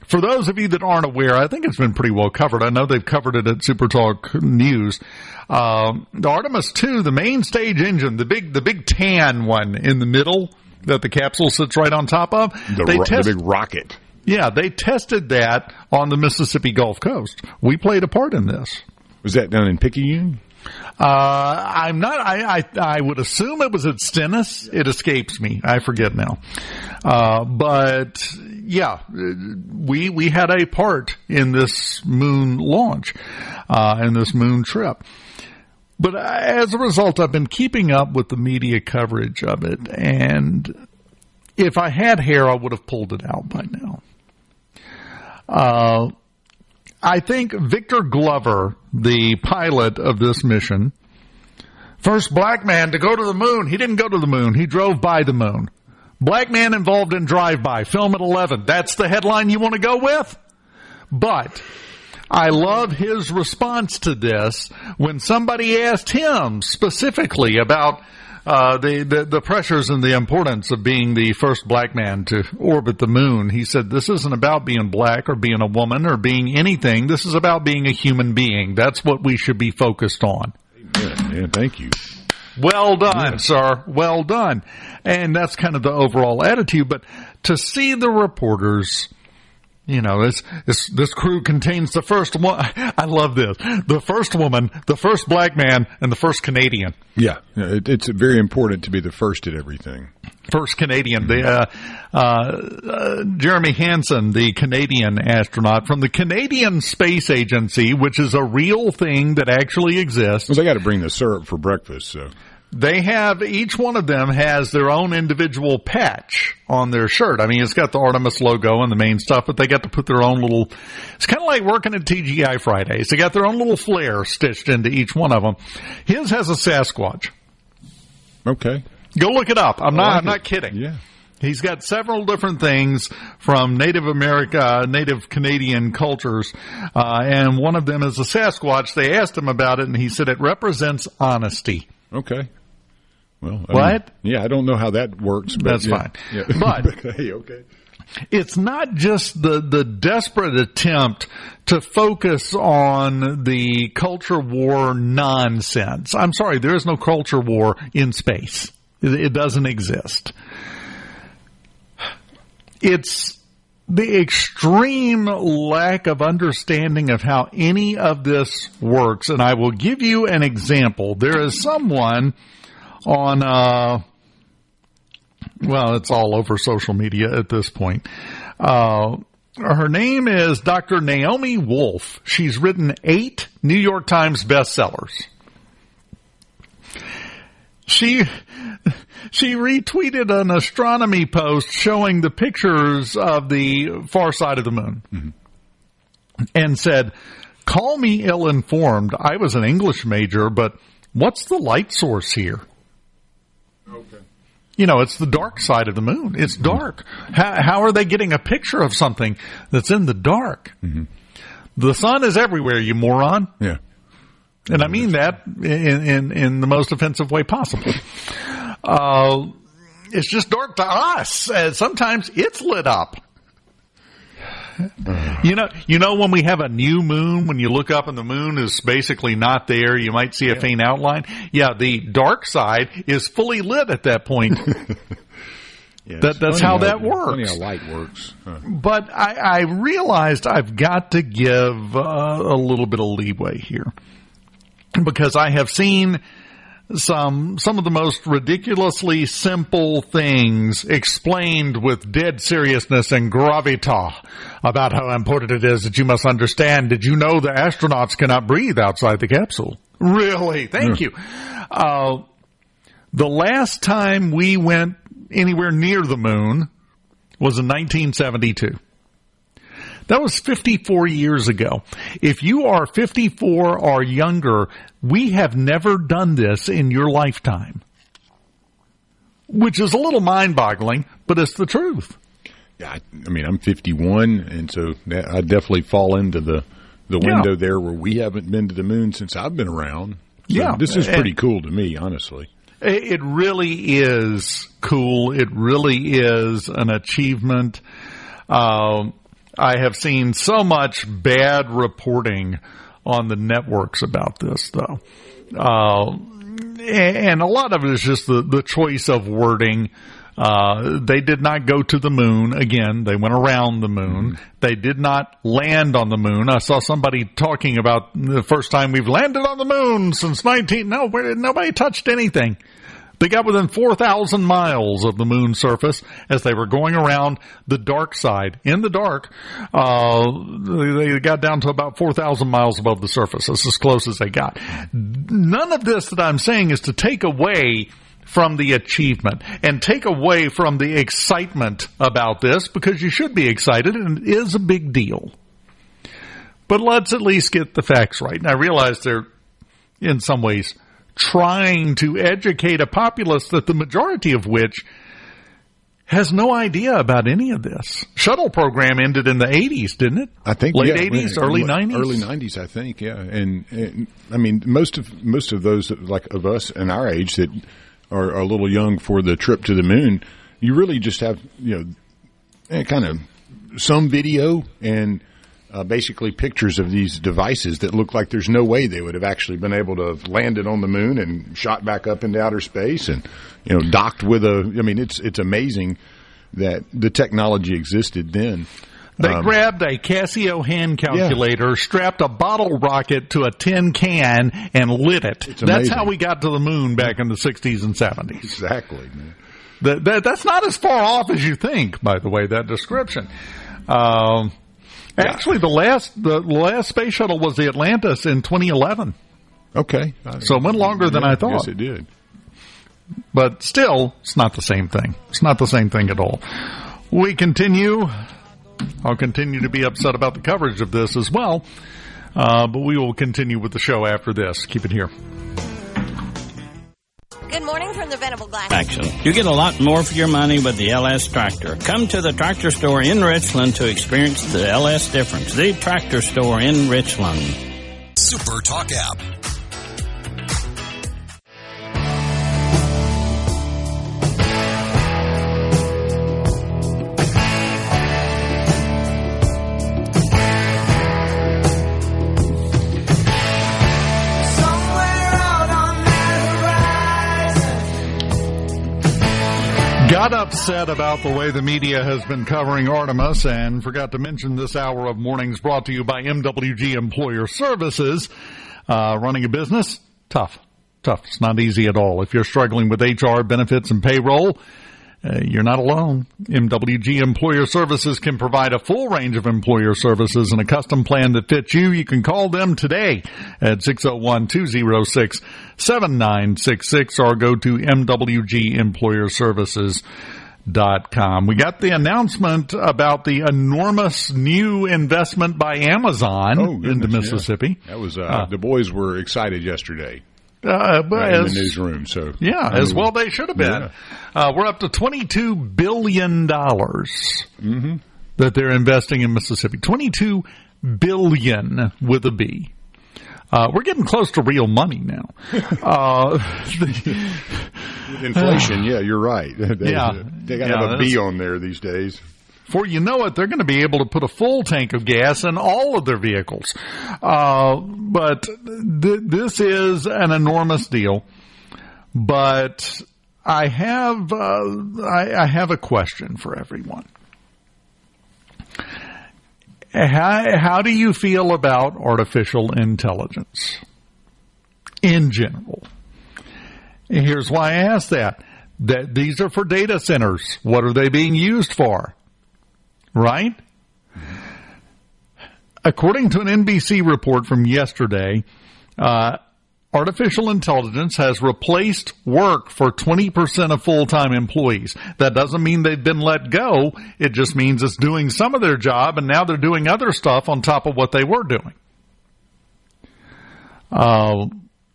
B: For those of you that aren't aware, I think it's been pretty well covered. I know they've covered it at SuperTalk News. The Artemis II, the main stage engine, the big tan one in the middle that the capsule sits right on top of.
C: The big rocket.
B: Yeah, they tested that on the Mississippi Gulf Coast. We played a part in this.
C: Was that down in Picayune?
B: I'm not. I would assume it was at Stennis. It escapes me. I forget now. But yeah, we had a part in this moon launch, in this moon trip. But as a result, I've been keeping up with the media coverage of it, and if I had hair, I would have pulled it out by now. I think Victor Glover, the pilot of this mission, first black man to go to the moon. He didn't go to the moon. He drove by the moon. Black man involved in drive-by. Film at 11. That's the headline you want to go with? But I love his response to this when somebody asked him specifically about the pressures and the importance of being the first black man to orbit the moon. He said, this isn't about being black or being a woman or being anything. This is about being a human being. That's what we should be focused on.
C: Yeah, thank you.
B: Well done, sir. Well done. And that's kind of the overall attitude. But to see the reporters, you know, this crew contains the first one. I love this. The first woman, the first black man, and the first Canadian.
C: Yeah, it's very important to be the first at everything.
B: First Canadian. Jeremy Hansen, the Canadian astronaut from the Canadian Space Agency, which is a real thing that actually exists.
C: Well, they got to bring the syrup for breakfast, so.
B: They have, each one of them has their own individual patch on their shirt. I mean, it's got the Artemis logo and the main stuff, but they got to put their own little, it's kind of like working at TGI Fridays. They got their own little flair stitched into each one of them. His has a Sasquatch.
C: Okay.
B: Go look it up. I'm not kidding.
C: Yeah.
B: He's got several different things from Native Canadian cultures, and one of them is a Sasquatch. They asked him about it, and he said it represents honesty.
C: Okay. Well,
B: what?
C: I don't know how that works. But
B: that's fine.
C: Yeah.
B: But
C: okay.
B: It's not just the desperate attempt to focus on the culture war nonsense. I'm sorry, there is no culture war in space. It doesn't exist. It's the extreme lack of understanding of how any of this works. And I will give you an example. There is someone on, it's all over social media at this point. Her name is Dr. Naomi Wolf. She's written 8 New York Times bestsellers. She retweeted an astronomy post showing the pictures of the far side of the moon and said, "Call me ill-informed. I was an English major, but what's the light source here?" Okay. You know, it's the dark side of the moon. It's dark. How are they getting a picture of something that's in the dark? Mm-hmm. The sun is everywhere, you moron.
C: Yeah.
B: And I mean that in the most offensive way possible. It's just dark to us. Sometimes it's lit up. You know when we have a new moon, when you look up and the moon is basically not there, you might see a faint outline. Yeah, the dark side is fully lit at that point. That's how that works.
C: Funny how light works. Huh.
B: But I realized I've got to give a little bit of leeway here. Because I have seen some of the most ridiculously simple things explained with dead seriousness and gravitas about how important it is that you must understand. Did you know the astronauts cannot breathe outside the capsule? Really? Thank you. The last time we went anywhere near the moon was in 1972. That was 54 years ago. If you are 54 or younger, we have never done this in your lifetime. Which is a little mind-boggling, but it's the truth.
C: Yeah, I mean, I'm 51, and so I definitely fall into the window there where we haven't been to the moon since I've been around. So this is pretty cool to me, honestly.
B: It really is cool. It really is an achievement. I have seen so much bad reporting on the networks about this, though. And a lot of it is just the choice of wording. They did not go to the moon. Again, they went around the moon. They did not land on the moon. I saw somebody talking about the first time we've landed on the moon since nobody touched anything. They got within 4,000 miles of the moon's surface as they were going around the dark side. In the dark, they got down to about 4,000 miles above the surface. That's as close as they got. None of this that I'm saying is to take away from the achievement and take away from the excitement about this, because you should be excited, and it is a big deal. But let's at least get the facts right. And I realize they're, in some ways, trying to educate a populace that the majority of which has no idea about any of this. Shuttle program ended in the 80s, didn't it?
C: I think
B: late 80s, early 90s.
C: Early 90s, I think. Yeah, and I mean, most of those like of us in our age that are a little young for the trip to the moon, you really just have kind of some video and basically pictures of these devices that look like there's no way they would have actually been able to have landed on the moon and shot back up into outer space and, docked with it's amazing that the technology existed then.
B: They grabbed a Casio hand calculator, strapped a bottle rocket to a tin can, and lit it. That's how we got to the moon back in the 60s and 70s.
C: Exactly, man.
B: That's not as far off as you think, by the way, that description. Actually, the last space shuttle was the Atlantis in 2011.
C: Okay.
B: So it went longer than I thought.
C: Yes, it did.
B: But still, it's not the same thing. It's not the same thing at all. We continue. I'll continue to be upset about the coverage of this as well. But we will continue with the show after this. Keep it here.
E: Good morning from the Venable Glass.
H: Action. You get a lot more for your money with the LS Tractor. Come to the tractor store in Richland to experience the LS difference. The tractor store in Richland.
A: SuperTalk app.
B: Got upset about the way the media has been covering Artemis and forgot to mention this hour of mornings brought to you by MWG Employer Services. Running a business? Tough. It's not easy at all. If you're struggling with HR, benefits, and payroll, you're not alone. MWG Employer Services can provide a full range of employer services and a custom plan that fits you. You can call them today at 601-206-7966 or go to mwgemployerservices.com. We got the announcement about the enormous new investment by Amazon into Mississippi.
C: Yeah. That was the boys were excited yesterday. In the newsroom, so
B: as well they should have been. Yeah. We're up to $22 billion that they're investing in Mississippi. $22 billion with a B. We're getting close to real money now.
C: Inflation, you're right. They got to have a B on there these days.
B: Before you know it, they're going to be able to put a full tank of gas in all of their vehicles. But this is an enormous deal. But I have a question for everyone. How do you feel about artificial intelligence in general? Here's why I ask that. These are for data centers. What are they being used for? Right? According to an NBC report from yesterday, artificial intelligence has replaced work for 20% of full-time employees. That doesn't mean they've been let go. It just means it's doing some of their job, and now they're doing other stuff on top of what they were doing.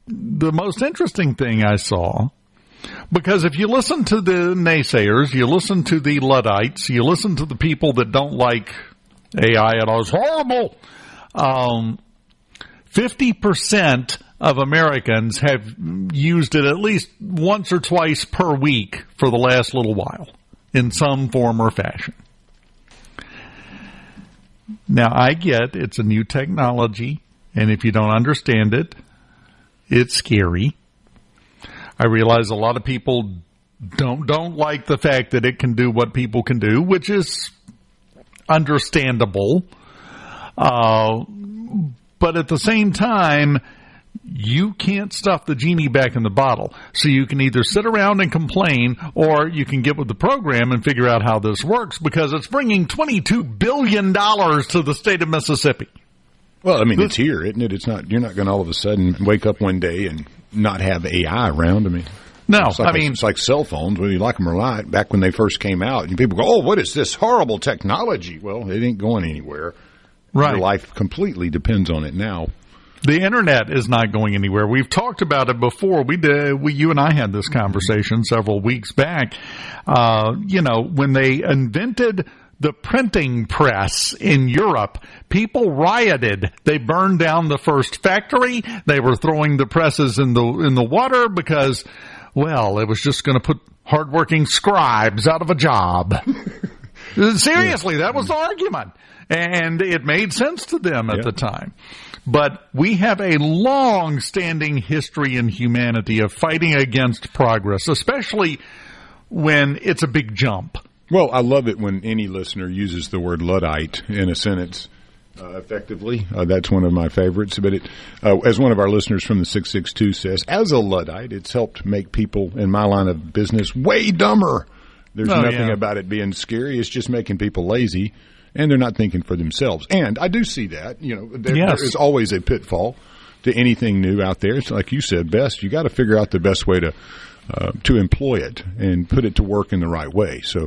B: The most interesting thing I saw, because if you listen to the naysayers, you listen to the Luddites, you listen to the people that don't like AI at all, it's horrible. 50% of Americans have used it at least once or twice per week for the last little while in some form or fashion. Now, I get it's a new technology, and if you don't understand it, it's scary. I realize a lot of people don't like the fact that it can do what people can do, which is understandable. But at the same time, you can't stuff the genie back in the bottle. So you can either sit around and complain, or you can get with the program and figure out how this works, because it's bringing $22 billion to the state of Mississippi.
C: Well, I mean, it's here, isn't it? It's not. You're not going to all of a sudden wake up one day and not have AI around. I mean,
B: no.
C: It's like cell phones, whether you like them or not. Back when they first came out, and people go, "Oh, what is this horrible technology?" Well, it ain't going anywhere.
B: Right.
C: Your life completely depends on it now.
B: The internet is not going anywhere. We've talked about it before. You and I had this conversation several weeks back. When they invented the printing press in Europe, people rioted. They burned down the first factory. They were throwing the presses in the water because, well, it was just going to put hardworking scribes out of a job. Seriously, that was the argument. And it made sense to them at the time. But we have a long-standing history in humanity of fighting against progress, especially when it's a big jump.
C: Well, I love it when any listener uses the word Luddite in a sentence effectively. That's one of my favorites. But as one of our listeners from the 662 says, as a Luddite, it's helped make people in my line of business way dumber. There's nothing about it being scary. It's just making people lazy, and they're not thinking for themselves. And I do see that. There is always a pitfall to anything new out there. It's like you said, best. You got to figure out the best way to employ it and put it to work in the right way. So,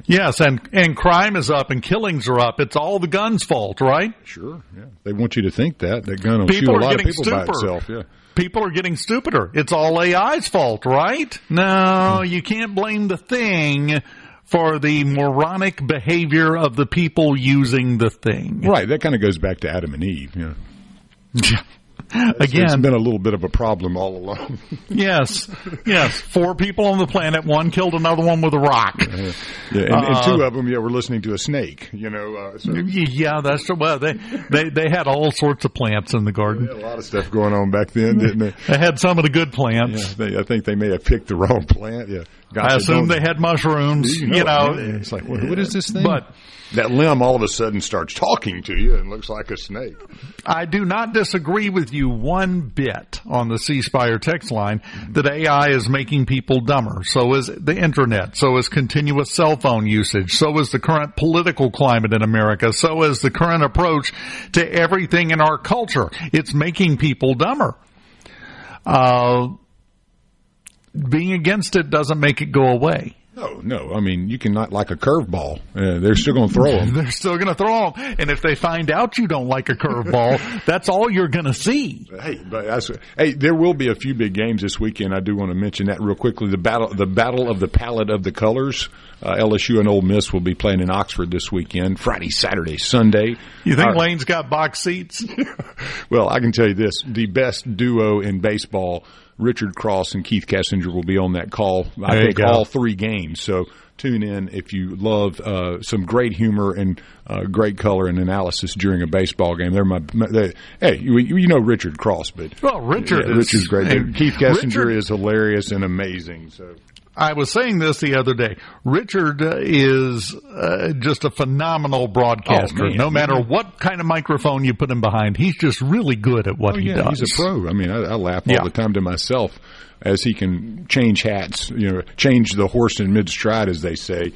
B: yes, and crime is up and killings are up. It's all the gun's fault, right?
C: Sure. Yeah, they want you to think that gun will shoot a lot of people by itself. Yeah.
B: People are getting stupider. It's all AI's fault, right? No, you can't blame the thing for the moronic behavior of the people using the thing.
C: Right. That kind of goes back to Adam and Eve. Yeah.
B: Again,
C: it's been a little bit of a problem all along.
B: Yes. 4 people on the planet. 1 killed another one with a rock.
C: And 2 of them, were listening to a snake.
B: Yeah, that's true. Well, they had all sorts of plants in the garden.
C: They had a lot of stuff going on back then, didn't they?
B: They had some of the good plants.
C: Yeah, I think they may have picked the wrong plant. Yeah,
B: I assume they had mushrooms.
C: It's like, what is this thing? But that limb all of a sudden starts talking to you and looks like a snake.
B: I do not disagree with you one bit on the C Spire text line that AI is making people dumber. So is the internet. So is continuous cell phone usage. So is the current political climate in America. So is the current approach to everything in our culture. It's making people dumber. Being against it doesn't make it go away.
C: No. I mean, you can not like a curveball. They're still going to throw them.
B: They're still going to throw them. And if they find out you don't like a curveball, that's all you're going to see.
C: Hey, there will be a few big games this weekend. I do want to mention that real quickly. The battle of the palette of the colors. LSU and Ole Miss will be playing in Oxford this weekend, Friday, Saturday, Sunday.
B: You think Lane's got box seats?
C: Well, I can tell you this. The best duo in baseball, Richard Cross and Keith Kessinger, will be on that call, I think, all 3 games. So tune in if you love some great humor and great color and analysis during a baseball game. You know Richard Cross, but Richard's great. Keith Kessinger is hilarious and amazing. So
B: I was saying this the other day. Richard is just a phenomenal broadcaster. No matter what kind of microphone you put him behind, he's just really good at what he does.
C: He's a pro. I mean, I laugh all the time to myself as he can change hats, change the horse in mid-stride, as they say.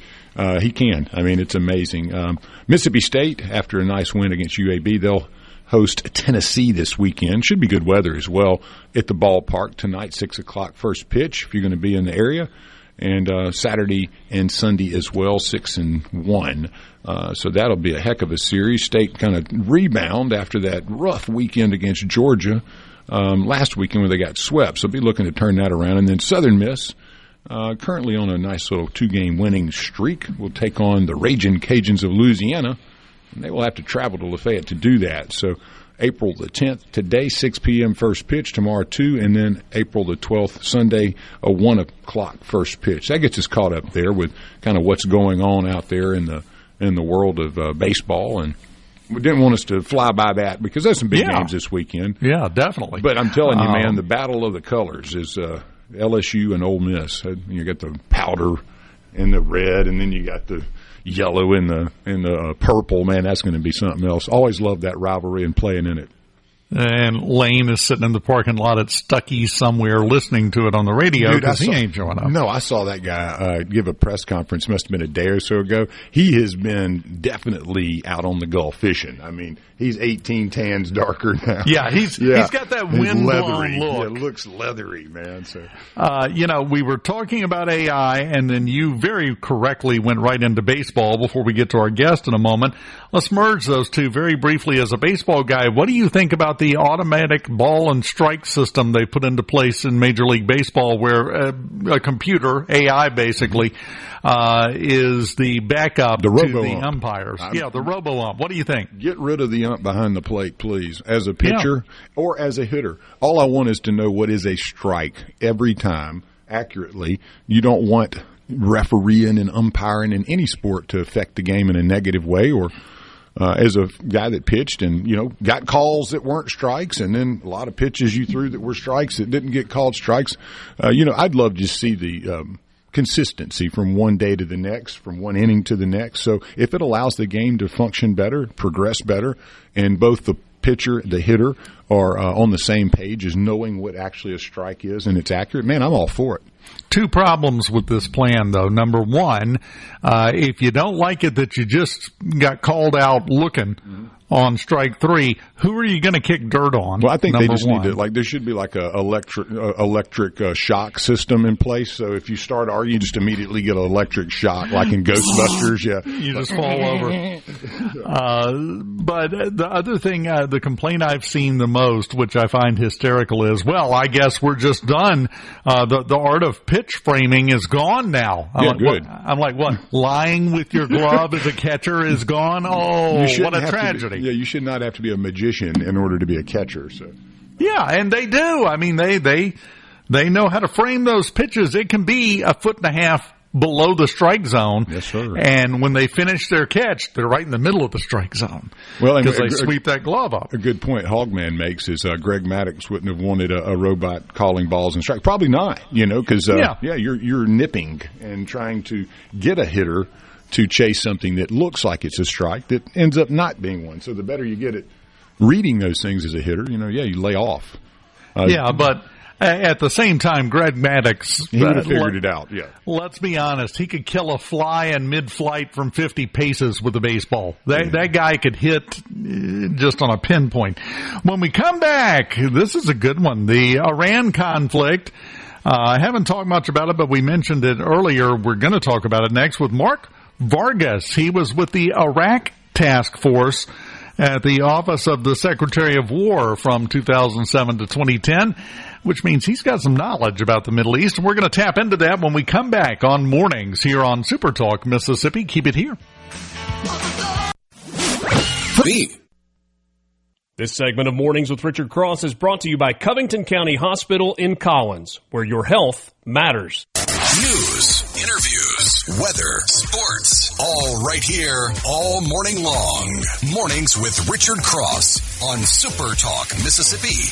C: He can. I mean, it's amazing. Mississippi State, after a nice win against UAB, they'll host Tennessee this weekend. Should be good weather as well at the ballpark tonight, 6 o'clock first pitch if you're going to be in the area. And Saturday and Sunday as well, 6 and 1. So that'll be a heck of a series. State kind of rebound after that rough weekend against Georgia last weekend where they got swept. So be looking to turn that around. And then Southern Miss, currently on a nice little 2-game winning streak, will take on the Ragin' Cajuns of Louisiana. And they will have to travel to Lafayette to do that. So April the 10th, today, 6 p.m. first pitch, tomorrow 2, and then April the 12th, Sunday, a 1 o'clock first pitch. That gets us caught up there with kind of what's going on out there in the world of baseball, and we didn't want us to fly by that because there's some big games this weekend.
B: Yeah, definitely.
C: But I'm telling you, man, the battle of the colors is LSU and Ole Miss. You got the powder and the red, and then you got the yellow and the purple. Man, that's going to be something else. Always loved that rivalry and playing in it.
B: And Lane is sitting in the parking lot at Stuckey's somewhere listening to it on the radio because he ain't showing up.
C: No, I saw that guy give a press conference, must have been a day or so ago. He has been definitely out on the Gulf fishing. I mean, he's 18 tans darker now.
B: Yeah, he's got that wind-blown look.
C: Yeah, it looks leathery, man. So,
B: we were talking about AI, and then you very correctly went right into baseball before we get to our guest in a moment. Let's merge those two very briefly. As a baseball guy, what do you think about the automatic ball and strike system they put into place in Major League Baseball where a computer, AI basically, is the backup to the umpires? The robo-ump. What do you think?
C: Get rid of the ump behind the plate, please, as a pitcher or as a hitter. All I want is to know what is a strike every time accurately. You don't want refereeing and umpiring in any sport to affect the game in a negative way, or as a guy that pitched and, got calls that weren't strikes, and then a lot of pitches you threw that were strikes that didn't get called strikes. I'd love to see the consistency from one day to the next, from one inning to the next. So if it allows the game to function better, progress better, and both the pitcher, the hitter are on the same page as knowing what actually a strike is and it's accurate, man, I'm all for it.
B: Two problems with this plan, though. Number one, if you don't like it that you just got called out looking on strike 3, who are you going to kick dirt on?
C: Well, I think they just need to, there should be like a electric shock system in place. So if you start arguing, just immediately get an electric shock, like in Ghostbusters. Yeah,
B: you just fall over. But the other thing, the complaint I've seen the most, which I find hysterical, is, well, I guess we're just done. The art of pitch framing is gone now.
C: Good.
B: I'm like, what? Lying with your glove as a catcher is gone? Oh, what a tragedy.
C: You should not have to be a magician in order to be a catcher. So.
B: Yeah, and they do. I mean, they know how to frame those pitches. It can be 1.5 feet below the strike zone.
C: Yes, sir.
B: And when they finish their catch, they're right in the middle of the strike zone. Well, because they sweep that glove up.
C: A good point Hogman makes is Greg Maddux wouldn't have wanted a robot calling balls and strikes. Probably not, because you're nipping and trying to get a hitter to chase something that looks like it's a strike that ends up not being one. So the better you get at reading those things as a hitter, you lay off.
B: But at the same time, Greg Maddux,
C: he would have figured it out. Yeah.
B: Let's be honest. He could kill a fly in mid-flight from 50 paces with a baseball. That guy could hit just on a pinpoint. When we come back, this is a good one. The Iran conflict. I haven't talked much about it, but we mentioned it earlier. We're going to talk about it next with Mark Vargas. He was with the Iraq Task Force at the Office of the Secretary of War from 2007 to 2010, which means he's got some knowledge about the Middle East, and we're going to tap into that when we come back on Mornings here on SuperTalk Mississippi. Keep it here.
I: This segment of Mornings with Richard Cross is brought to you by Covington County Hospital in Collins, where your health matters.
A: News, interviews, weather, sports, all right here, all morning long. Mornings with Richard Cross on SuperTalk Mississippi.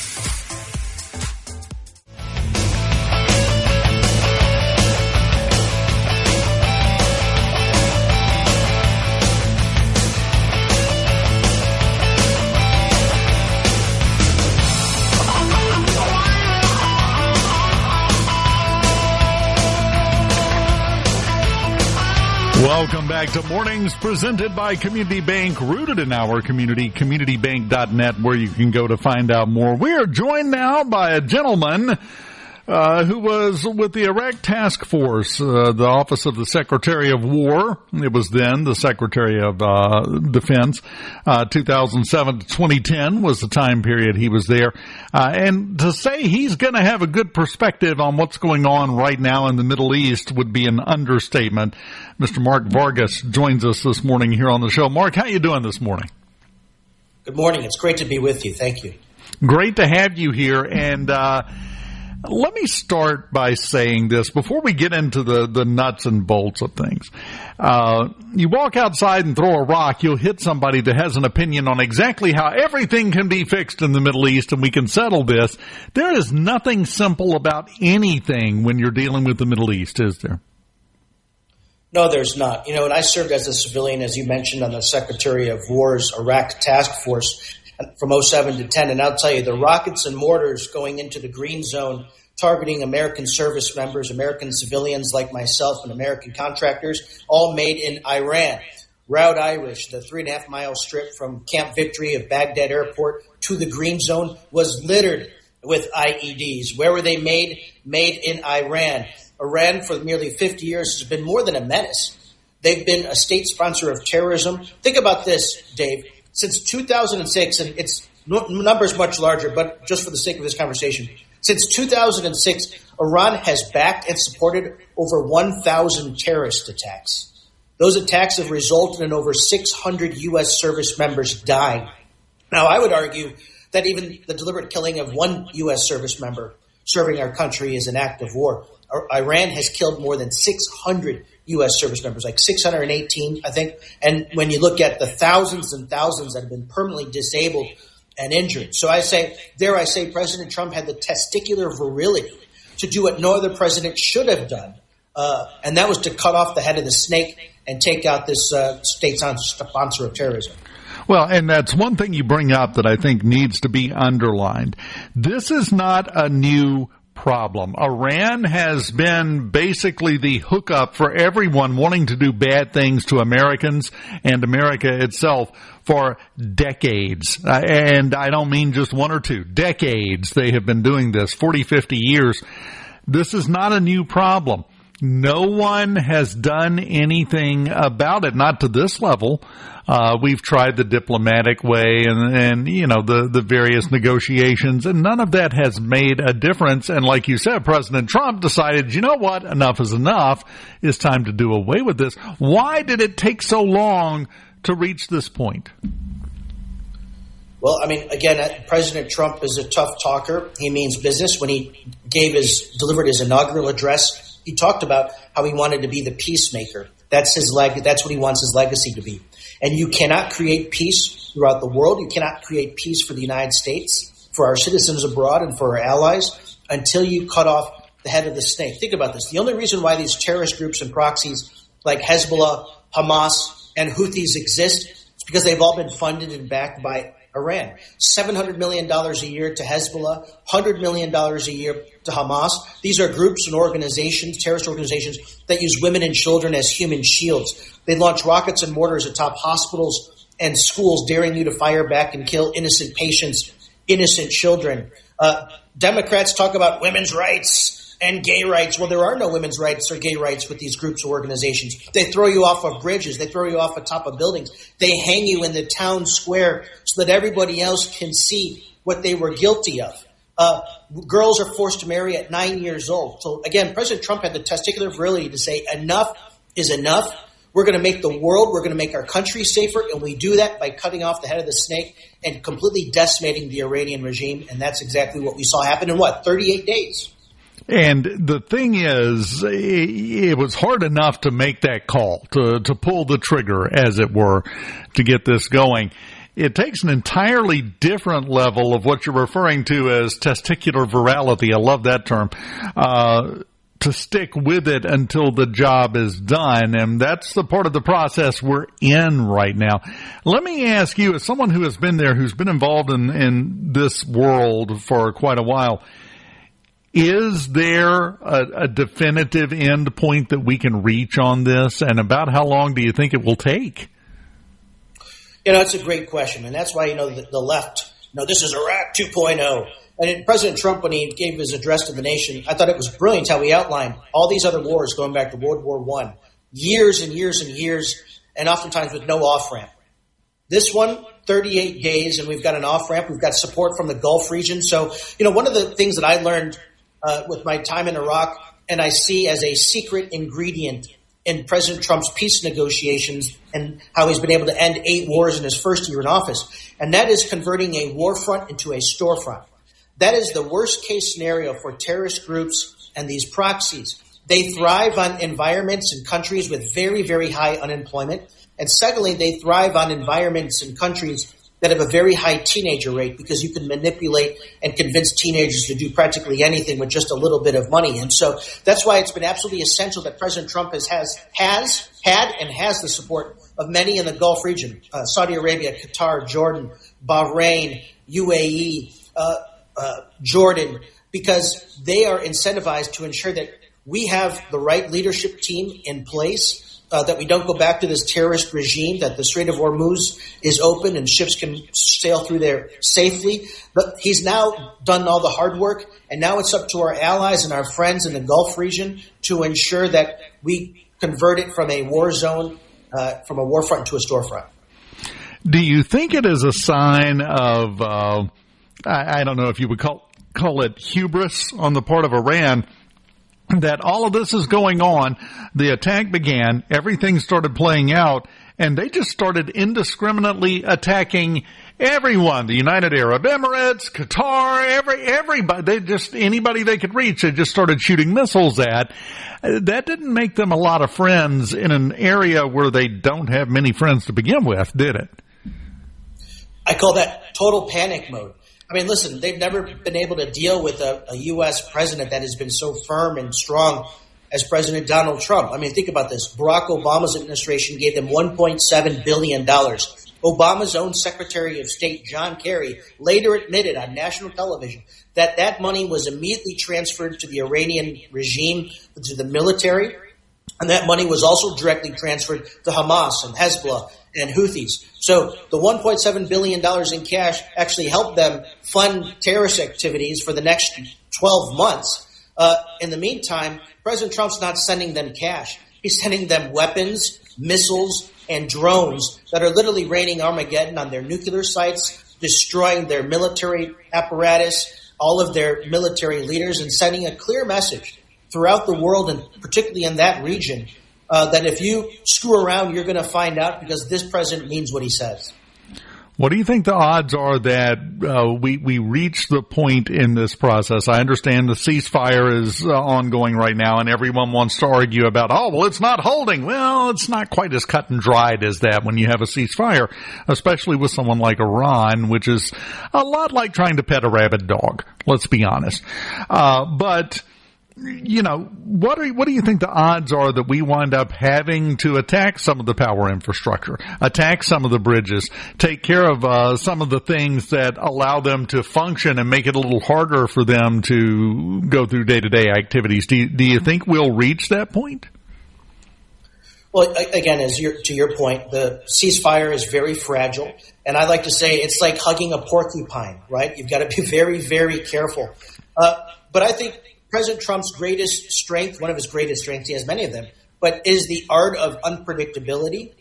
B: Welcome back to Mornings presented by Community Bank, rooted in our community, communitybank.net, where you can go to find out more. We are joined now by a gentleman who was with the Iraq Task Force, the Office of the Secretary of War. It was then the Secretary of Defense. 2007 to 2010 was the time period he was there. And to say he's going to have a good perspective on what's going on right now in the Middle East would be an understatement. Mr. Mark Vargas joins us this morning here on the show. Mark, how you doing this morning?
J: Good morning. It's great to be with you. Thank you.
B: Great to have you here. And let me start by saying this before we get into the nuts and bolts of things. You walk outside and throw a rock, you'll hit somebody that has an opinion on exactly how everything can be fixed in the Middle East and we can settle this. There is nothing simple about anything when you're dealing with the Middle East, is there?
J: No, there's not. You know, and I served as a civilian, as you mentioned, on the Secretary of War's Iraq Task Force from 07 to 10. And I'll tell you, the rockets and mortars going into the green zone, targeting American service members, American civilians like myself and American contractors, all made in Iran. Route Irish, the 3.5-mile strip from Camp Victory of Baghdad Airport to the green zone, was littered with IEDs. Where were they made? Made in Iran. Iran, for nearly 50 years, has been more than a menace. They've been a state sponsor of terrorism. Think about this, Dave. Since 2006, and its numbers much larger, but just for the sake of this conversation, since 2006, Iran has backed and supported over 1,000 terrorist attacks. Those attacks have resulted in over 600 U.S. service members dying. Now, I would argue that even the deliberate killing of one U.S. service member serving our country is an act of war. Iran has killed more than 600 U.S. service members, like 618, I think. And when you look at the thousands and thousands that have been permanently disabled and injured. So I say, President Trump had the testicular virility to do what no other president should have done. And that was to cut off the head of the snake and take out this state sponsor of terrorism.
B: Well, and that's one thing you bring up that I think needs to be underlined. This is not a new problem. Iran has been basically the hookup for everyone wanting to do bad things to Americans and America itself for decades. And I don't mean just one or two. Decades they have been doing this, 40, 50 years. This is not a new problem. No one has done anything about it, not to this level. We've tried the diplomatic way and you know, the various negotiations, and none of that has made a difference. And like you said, President Trump decided, you know what, enough is enough. It's time to do away with this. Why did it take so long to reach this point?
J: Well, I mean, again, President Trump is a tough talker. He means business. When he delivered his inaugural address, he talked about how he wanted to be the peacemaker. That's what he wants his legacy to be. And you cannot create peace throughout the world. You cannot create peace for the United States, for our citizens abroad, and for our allies until you cut off the head of the snake. Think about this. The only reason why these terrorist groups and proxies like Hezbollah, Hamas, and Houthis exist is because they've all been funded and backed by Iran. $700 million a year to Hezbollah, $100 million a year to Hamas. These are groups and organizations, terrorist organizations, that use women and children as human shields. They launch rockets and mortars atop hospitals and schools, daring you to fire back and kill innocent patients, innocent children. Democrats talk about women's rights and gay rights. Well, there are no women's rights or gay rights with these groups or organizations. They throw you off of bridges. They throw you off the top of buildings. They hang you in the town square so that everybody else can see what they were guilty of. Girls are forced to marry at 9 years old. So again, President Trump had the testicular virility to say enough is enough. We're going to make the world, we're going to make our country safer, and we do that by cutting off the head of the snake and completely decimating the Iranian regime. And that's exactly what we saw happen in 38 days.
B: And the thing is, it was hard enough to make that call, to pull the trigger, as it were, to get this going. It takes an entirely different level of what you're referring to as testicular virality. I love that term. To stick with it until the job is done. And that's the part of the process we're in right now. Let me ask you, as someone who has been there, who's been involved in this world for quite a while, Is there a definitive end point that we can reach on this, and about how long do you think it will take?
J: It's a great question, and that's why, the left, this is Iraq 2.0. And President Trump, when he gave his address to the nation, I thought it was brilliant how he outlined all these other wars going back to World War I, years and years and years, and oftentimes with no off-ramp. This one, 38 days, and we've got an off-ramp. We've got support from the Gulf region. So, one of the things that I learned with my time in Iraq, and I see as a secret ingredient in President Trump's peace negotiations and how he's been able to end 8 wars in his first year in office, and that is converting a war front into a storefront. That is the worst-case scenario for terrorist groups and these proxies. They thrive on environments and countries with very, very high unemployment. And secondly, they thrive on environments and countries that have a very high teenager rate because you can manipulate and convince teenagers to do practically anything with just a little bit of money. And so that's why it's been absolutely essential that President Trump has had and has the support of many in the Gulf region, Saudi Arabia, Qatar, Jordan, Bahrain, UAE, Jordan, because they are incentivized to ensure that we have the right leadership team in place, that we don't go back to this terrorist regime, that the Strait of Hormuz is open and ships can sail through there safely. But he's now done all the hard work, and now it's up to our allies and our friends in the Gulf region to ensure that we convert it from a war zone, from a war front to a storefront.
B: Do you think it is a sign of, I don't know if you would call it hubris on the part of Iran, that all of this is going on, the attack began, everything started playing out, and they just started indiscriminately attacking everyone, the United Arab Emirates, Qatar, everybody, anybody they could reach, they just started shooting missiles at. That didn't make them a lot of friends in an area where they don't have many friends to begin with, did it?
J: I call that total panic mode. I mean, listen, they've never been able to deal with a U.S. president that has been so firm and strong as President Donald Trump. I mean, think about this. Barack Obama's administration gave them $1.7 billion. Obama's own Secretary of State, John Kerry, later admitted on national television that that money was immediately transferred to the Iranian regime, to the military, and that money was also directly transferred to Hamas and Hezbollah and Houthis. So the $1.7 billion in cash actually helped them fund terrorist activities for the next 12 months. In the meantime, President Trump's not sending them cash. He's sending them weapons, missiles, and drones that are literally raining Armageddon on their nuclear sites, destroying their military apparatus, all of their military leaders, and sending a clear message throughout the world, and particularly in that region, that if you screw around, you're going to find out, because this president means what he says.
B: What do you think the odds are that we reach the point in this process? I understand the ceasefire is ongoing right now, and everyone wants to argue about, it's not holding. Well, it's not quite as cut and dried as that when you have a ceasefire, especially with someone like Iran, which is a lot like trying to pet a rabid dog. Let's be honest. But what do you think the odds are that we wind up having to attack some of the power infrastructure, attack some of the bridges, take care of some of the things that allow them to function and make it a little harder for them to go through day-to-day activities? Do you think we'll reach that point?
J: Well, again, to your point, the ceasefire is very fragile. And I like to say it's like hugging a porcupine, right? You've got to be very, very careful. But I think President Trump's greatest strength, one of his greatest strengths, he has many of them, but is the art of unpredictability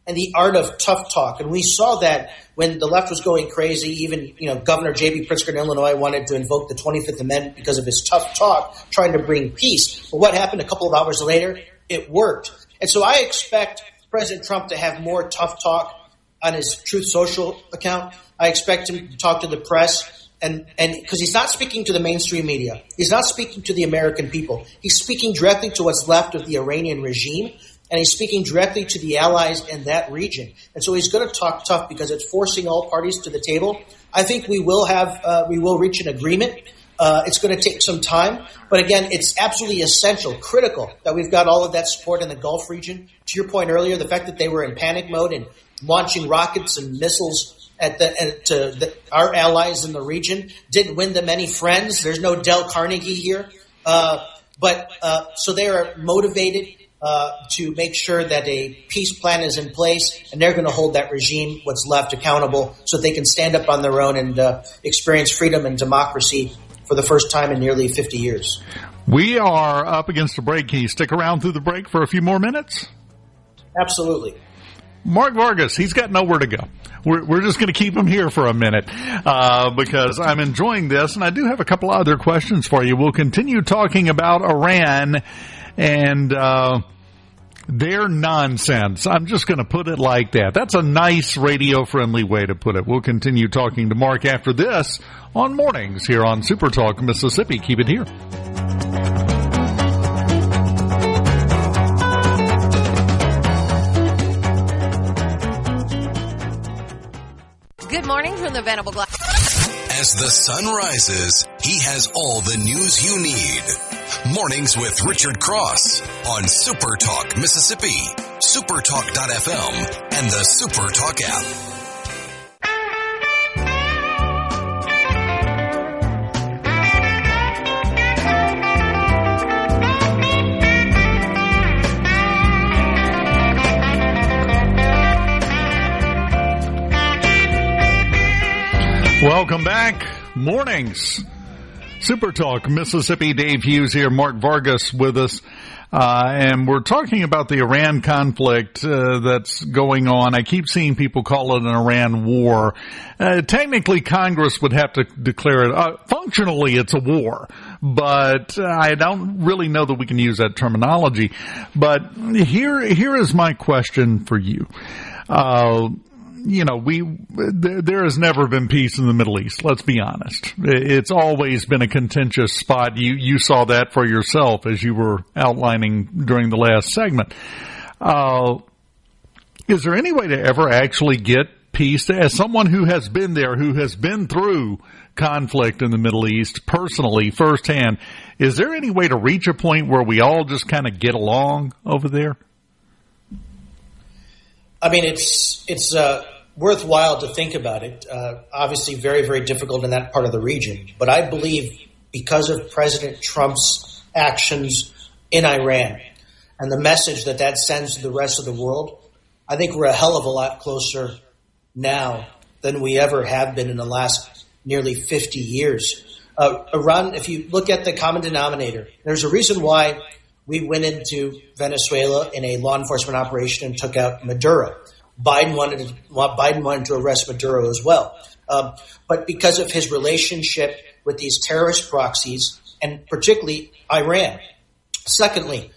J: and the art of tough talk. And we saw that when the left was going crazy. Even, Governor J.B. Pritzker in Illinois wanted to invoke the 25th Amendment because of his tough talk, trying to bring peace. But what happened a couple of hours later? It worked. And so I expect President Trump to have more tough talk on his Truth Social account. I expect him to talk to the press. And because he's not speaking to the mainstream media, he's not speaking to the American people. He's speaking directly to what's left of the Iranian regime, and he's speaking directly to the allies in that region. And so he's going to talk tough because it's forcing all parties to the table. I think we will reach an agreement. It's going to take some time, but again, it's absolutely essential, critical that we've got all of that support in the Gulf region. To your point earlier, the fact that they were in panic mode and launching rockets and missiles our allies in the region. Didn't win them any friends. There's no Dale Carnegie here. So they are motivated to make sure that a peace plan is in place, and they're going to hold that regime, what's left, accountable so they can stand up on their own and experience freedom and democracy for the first time in nearly 50 years.
B: We are up against a break. Can you stick around through the break for a few more minutes?
J: Absolutely.
B: Mark Vargas, he's got nowhere to go. We're just going to keep him here for a minute because I'm enjoying this, and I do have a couple other questions for you. We'll continue talking about Iran and their nonsense. I'm just going to put it like that. That's a nice radio-friendly way to put it. We'll continue talking to Mark after this on Mornings here on SuperTalk Mississippi. Keep it here.
E: Good morning from the Venable Glass.
A: As the sun rises, he has all the news you need. Mornings with Richard Cross on SuperTalk Mississippi, supertalk.fm, and the SuperTalk app.
B: Welcome back. Mornings. Super Talk Mississippi. Dave Hughes here. Mark Vargas with us. And we're talking about the Iran conflict that's going on. I keep seeing people call it an Iran war. Technically, Congress would have to declare it. Functionally, it's a war. But I don't really know that we can use that terminology. But here is my question for you. There has never been peace in the Middle East. Let's be honest. It's always been a contentious spot. You saw that for yourself as you were outlining during the last segment. Is there any way to ever actually get peace? As someone who has been there, who has been through conflict in the Middle East personally, firsthand, is there any way to reach a point where we all just kind of get along over there?
J: I mean, it's worthwhile to think about it. Obviously very, very difficult in that part of the region. But I believe because of President Trump's actions in Iran and the message that sends to the rest of the world, I think we're a hell of a lot closer now than we ever have been in the last nearly 50 years. Iran, if you look at the common denominator, there's a reason why we went into Venezuela in a law enforcement operation and took out Maduro. Biden wanted to arrest Maduro as well. But because of his relationship with these terrorist proxies, and particularly Iran. Secondly,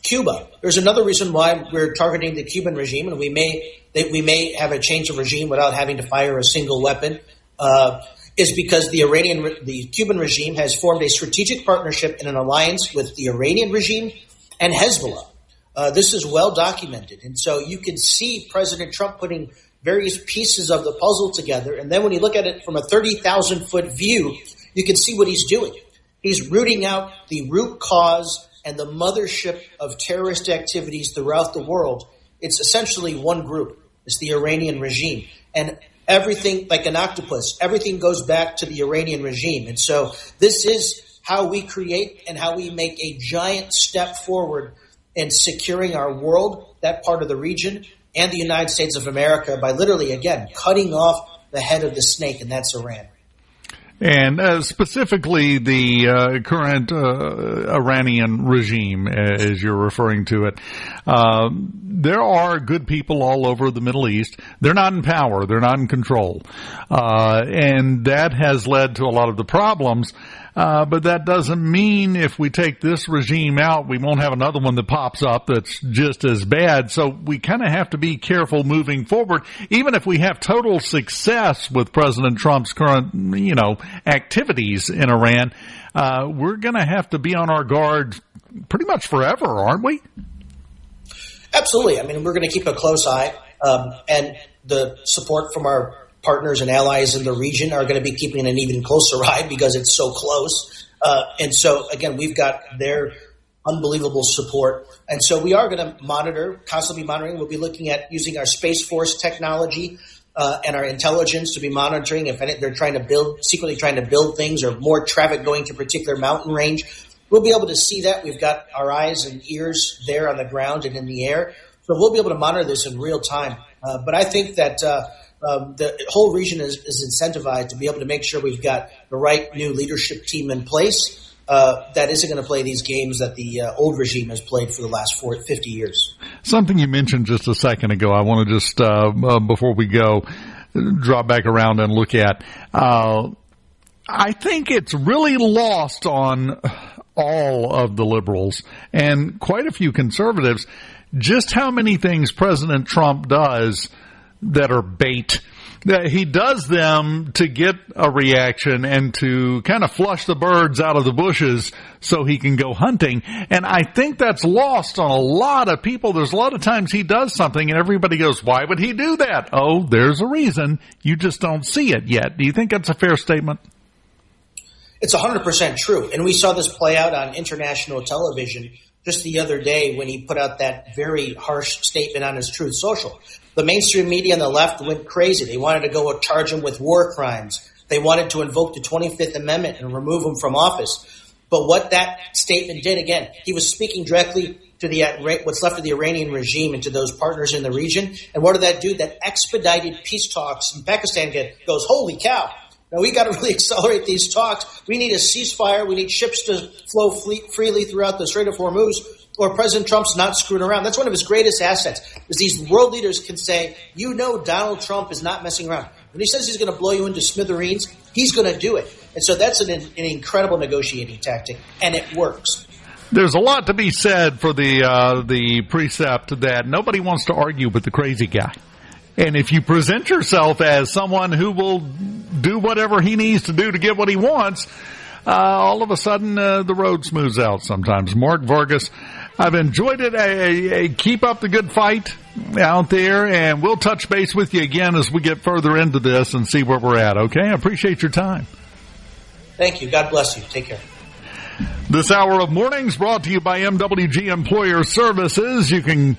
J: Cuba. There's another reason why we're targeting the Cuban regime, and we may have a change of regime without having to fire a single weapon, is because the Cuban regime has formed a strategic partnership and an alliance with the Iranian regime and Hezbollah. This is well documented. And so you can see President Trump putting various pieces of the puzzle together. And then when you look at it from a 30,000-foot view, you can see what he's doing. He's rooting out the root cause and the mothership of terrorist activities throughout the world. It's essentially one group. It's the Iranian regime. And everything, like an octopus, everything goes back to the Iranian regime. And so this is how we create and how we make a giant step forward in securing our world, that part of the region, and the United States of America by literally, again, cutting off the head of the snake, and that's Iran.
B: And specifically the current Iranian regime, as you're referring to it, there are good people all over the Middle East. They're not in power. They're not in control. And that has led to a lot of the problems. But that doesn't mean if we take this regime out, we won't have another one that pops up that's just as bad. So we kind of have to be careful moving forward. Even if we have total success with President Trump's current, activities in Iran, we're going to have to be on our guard pretty much forever, aren't we?
J: Absolutely. I mean, we're going to keep a close eye, and the support from our partners and allies in the region are going to be keeping an even closer eye because it's so close. And so, again, we've got their unbelievable support. And so we are going to constantly monitoring. We'll be looking at using our Space Force technology and our intelligence to be monitoring if they're secretly trying to build things or more traffic going to a particular mountain range. We'll be able to see that. We've got our eyes and ears there on the ground and in the air. So we'll be able to monitor this in real time. But I think that the whole region is incentivized to be able to make sure we've got the right new leadership team in place that isn't going to play these games that the old regime has played for the last 50 years.
B: Something you mentioned just a second ago, I want to just, before we go, drop back around and look at. I think it's really lost on all of the liberals and quite a few conservatives just how many things President Trump does that are bait. He does them to get a reaction and to kind of flush the birds out of the bushes so he can go hunting. And I think that's lost on a lot of people. There's a lot of times he does something and everybody goes, why would he do that? Oh, there's a reason. You just don't see it yet. Do you think that's a fair statement?
J: It's 100% true. And we saw this play out on international television just the other day when he put out that very harsh statement on his Truth Social. The mainstream media on the left went crazy. They wanted to go charge him with war crimes. They wanted to invoke the 25th Amendment and remove him from office. But what that statement did, again, he was speaking directly to what's left of the Iranian regime and to those partners in the region. And what did that do? That expedited peace talks in Pakistan goes, holy cow. Now, we got to really accelerate these talks. We need a ceasefire. We need ships to flow freely throughout the Strait of Hormuz, or President Trump's not screwing around. That's one of his greatest assets, is these world leaders can say, Donald Trump is not messing around. When he says he's going to blow you into smithereens, he's going to do it. And so that's an incredible negotiating tactic, and it works.
B: There's a lot to be said for the precept that nobody wants to argue with the crazy guy. And if you present yourself as someone who will do whatever he needs to do to get what he wants, all of a sudden the road smooths out sometimes. Mark Vargas, I've enjoyed it. Keep up the good fight out there, and we'll touch base with you again as we get further into this and see where we're at, okay? I appreciate your time. Thank you. God bless you. Take care. This hour of mornings brought to you by MWG Employer Services. You can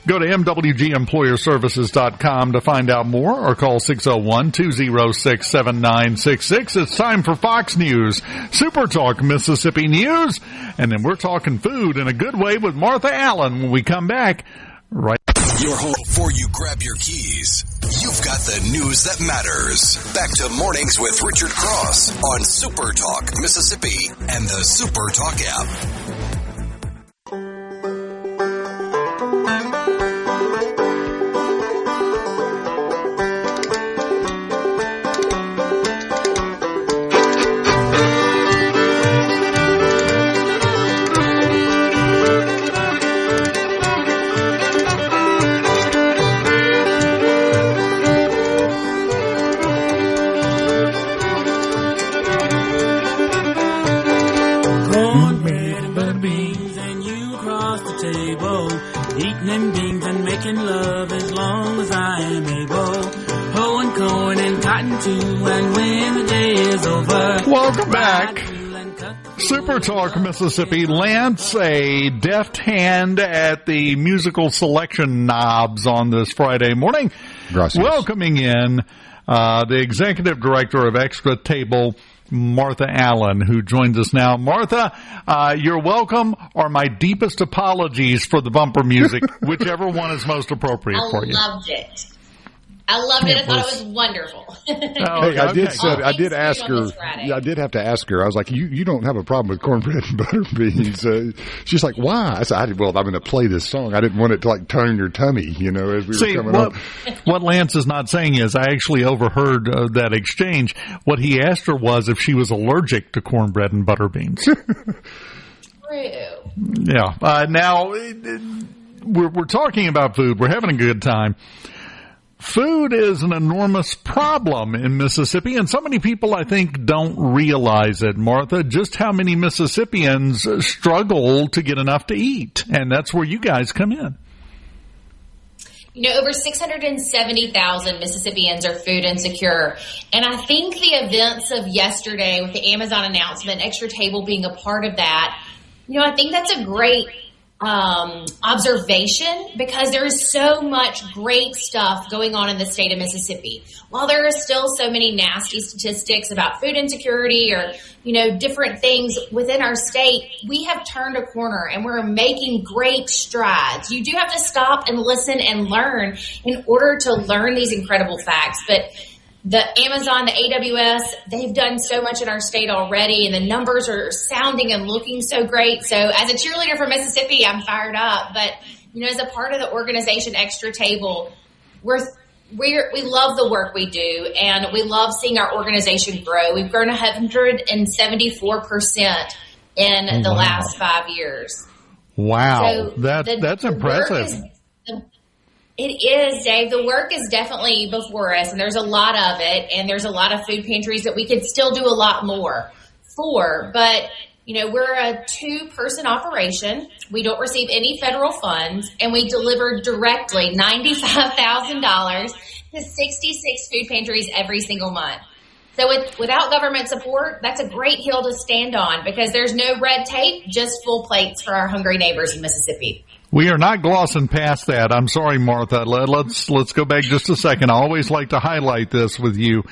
B: go to MWGEmployerServices.com to find out more or call 601-206-7966. It's time for Fox News, SuperTalk Mississippi News, and then we're talking food in a good way with Martha Allen when we come back right.
A: You're home before you grab your keys. You've got the news that matters. Back to Mornings with Richard Cross on SuperTalk Mississippi and the SuperTalk app.
K: Love as long as I am able, hoeing corn and cotton too, and when the day is over.
B: Welcome back. SuperTalk Mississippi. Lance, a deft hand at the musical selection knobs on this Friday morning. Gracias. Welcoming in the executive director of Extra Table, Martha Allen, who joins us now. Martha, you're welcome, or my deepest apologies for the bumper music, whichever one is most appropriate for you.
L: I loved it. I thought it was wonderful.
C: Hey, I did ask her. Yeah, I did have to ask her. I was like, "You don't have a problem with cornbread and butter beans?" She's like, "Why?" I said, I'm going to play this song. I didn't want it to turn your tummy, as we were coming up.
B: What Lance is not saying is, I actually overheard that exchange. What he asked her was if she was allergic to cornbread and butter beans.
L: True.
B: Yeah. Now we're talking about food. We're having a good time. Food is an enormous problem in Mississippi, and so many people, I think, don't realize it, Martha, just how many Mississippians struggle to get enough to eat, and that's where you guys come in.
L: Over 670,000 Mississippians are food insecure, and I think the events of yesterday with the Amazon announcement, Extra Table being a part of that, I think that's a great observation, because there is so much great stuff going on in the state of Mississippi. While there are still so many nasty statistics about food insecurity or, different things within our state, we have turned a corner and we're making great strides. You do have to stop and listen and learn in order to learn these incredible facts. But the Amazon, the AWS, they've done so much in our state already, and the numbers are sounding and looking so great. So as a cheerleader for Mississippi, I'm fired up. But, as a part of the organization Extra Table, we love the work we do, and we love seeing our organization grow. We've grown 174% in the last 5 years.
B: Wow.
L: So
B: that's impressive.
L: It is, Dave. The work is definitely before us, and there's a lot of it, and there's a lot of food pantries that we could still do a lot more for. But, we're a 2-person operation. We don't receive any federal funds, and we deliver directly $95,000 to 66 food pantries every single month. So without government support, that's a great hill to stand on, because there's no red tape, just full plates for our hungry neighbors in Mississippi.
B: We are not glossing past that. I'm sorry, Martha. Let's go back just a second. I always like to highlight this with you,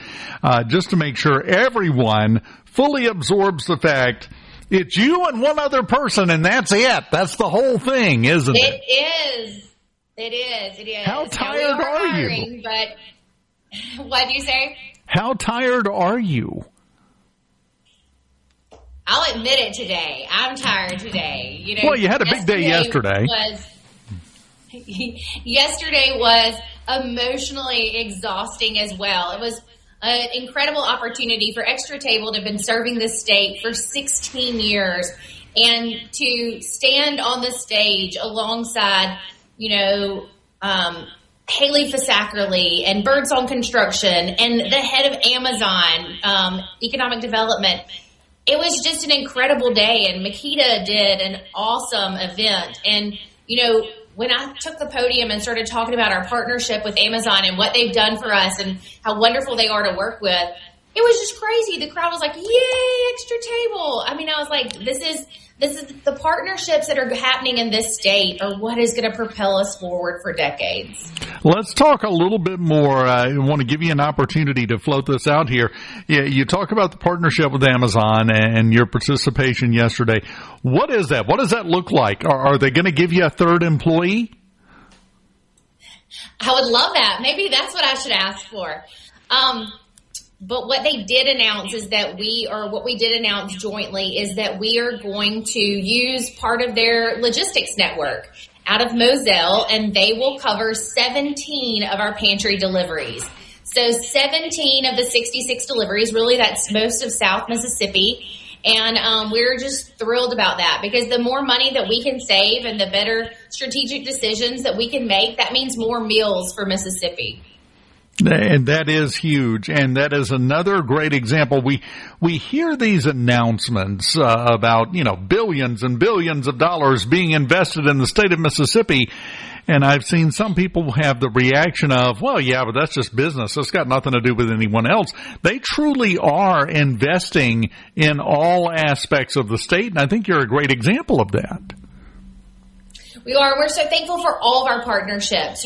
B: just to make sure everyone fully absorbs the fact it's you and one other person, and that's it. That's the whole thing, isn't it?
L: It is.
B: How tired are you?
L: But what do you say?
B: How tired are you?
L: I'll admit it today. I'm tired today.
B: Well, you had a big day yesterday.
L: Yesterday was emotionally exhausting as well. It was an incredible opportunity for Extra Table to have been serving this state for 16 years, and to stand on the stage alongside, Haley Fasackerly and Birdsong Construction and the head of Amazon Economic Development. It was just an incredible day, and MCEDA did an awesome event. And, when I took the podium and started talking about our partnership with Amazon and what they've done for us and how wonderful they are to work with, it was just crazy. The crowd was like, yay, Extra Table. I was like, this is the partnerships that are happening in this state are what is going to propel us forward for decades.
B: Let's talk a little bit more. I want to give you an opportunity to float this out here. You talk about the partnership with Amazon and your participation yesterday. What is that? What does that look like? Are they going to give you a third employee?
L: I would love that. Maybe that's what I should ask for. But what they did announce is that what we did announce jointly is that we are going to use part of their logistics network out of Moselle, and they will cover 17 of our pantry deliveries. So 17 of the 66 deliveries, really that's most of South Mississippi. And we're just thrilled about that, because the more money that we can save and the better strategic decisions that we can make, that means more meals for Mississippi.
B: And that is huge, and that is another great example. We hear these announcements about, billions and billions of dollars being invested in the state of Mississippi, and I've seen some people have the reaction of, well, yeah, but that's just business. It's got nothing to do with anyone else. They truly are investing in all aspects of the state, and I think you're a great example of that.
L: We are. We're so thankful for all of our partnerships,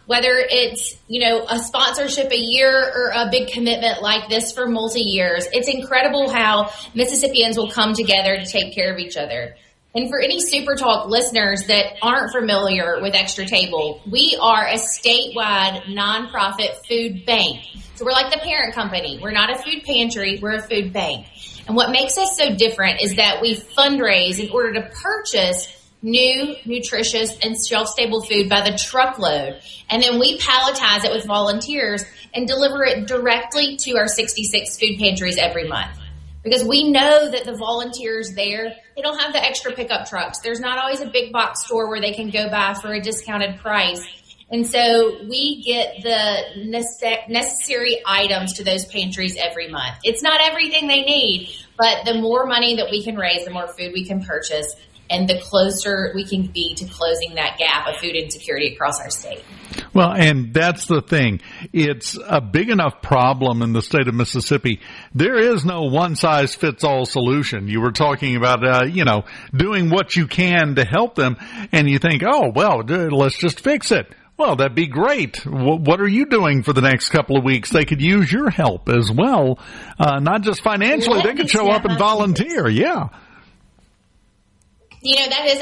L: whether it's, a sponsorship a year or a big commitment like this for multi-years. It's incredible how Mississippians will come together to take care of each other. And for any SuperTalk listeners that aren't familiar with Extra Table, we are a statewide nonprofit food bank. So we're like the parent company. We're not a food pantry. We're a food bank. And what makes us so different is that we fundraise in order to purchase new, nutritious, and shelf-stable food by the truckload. And then we palletize it with volunteers and deliver it directly to our 66 food pantries every month. Because we know that the volunteers there, they don't have the extra pickup trucks. There's not always a big box store where they can go buy for a discounted price. And so we get the necessary items to those pantries every month. It's not everything they need, but the more money that we can raise, the more food we can purchase, and the closer we can be to closing that gap of food insecurity across our state.
B: Well, and that's the thing. It's a big enough problem in the state of Mississippi. There is no one-size-fits-all solution. You were talking about, doing what you can to help them, and you think, oh, well, let's just fix it. Well, that'd be great. What are you doing for the next couple of weeks? They could use your help as well, not just financially. They could show up and volunteer. Yeah.
L: That is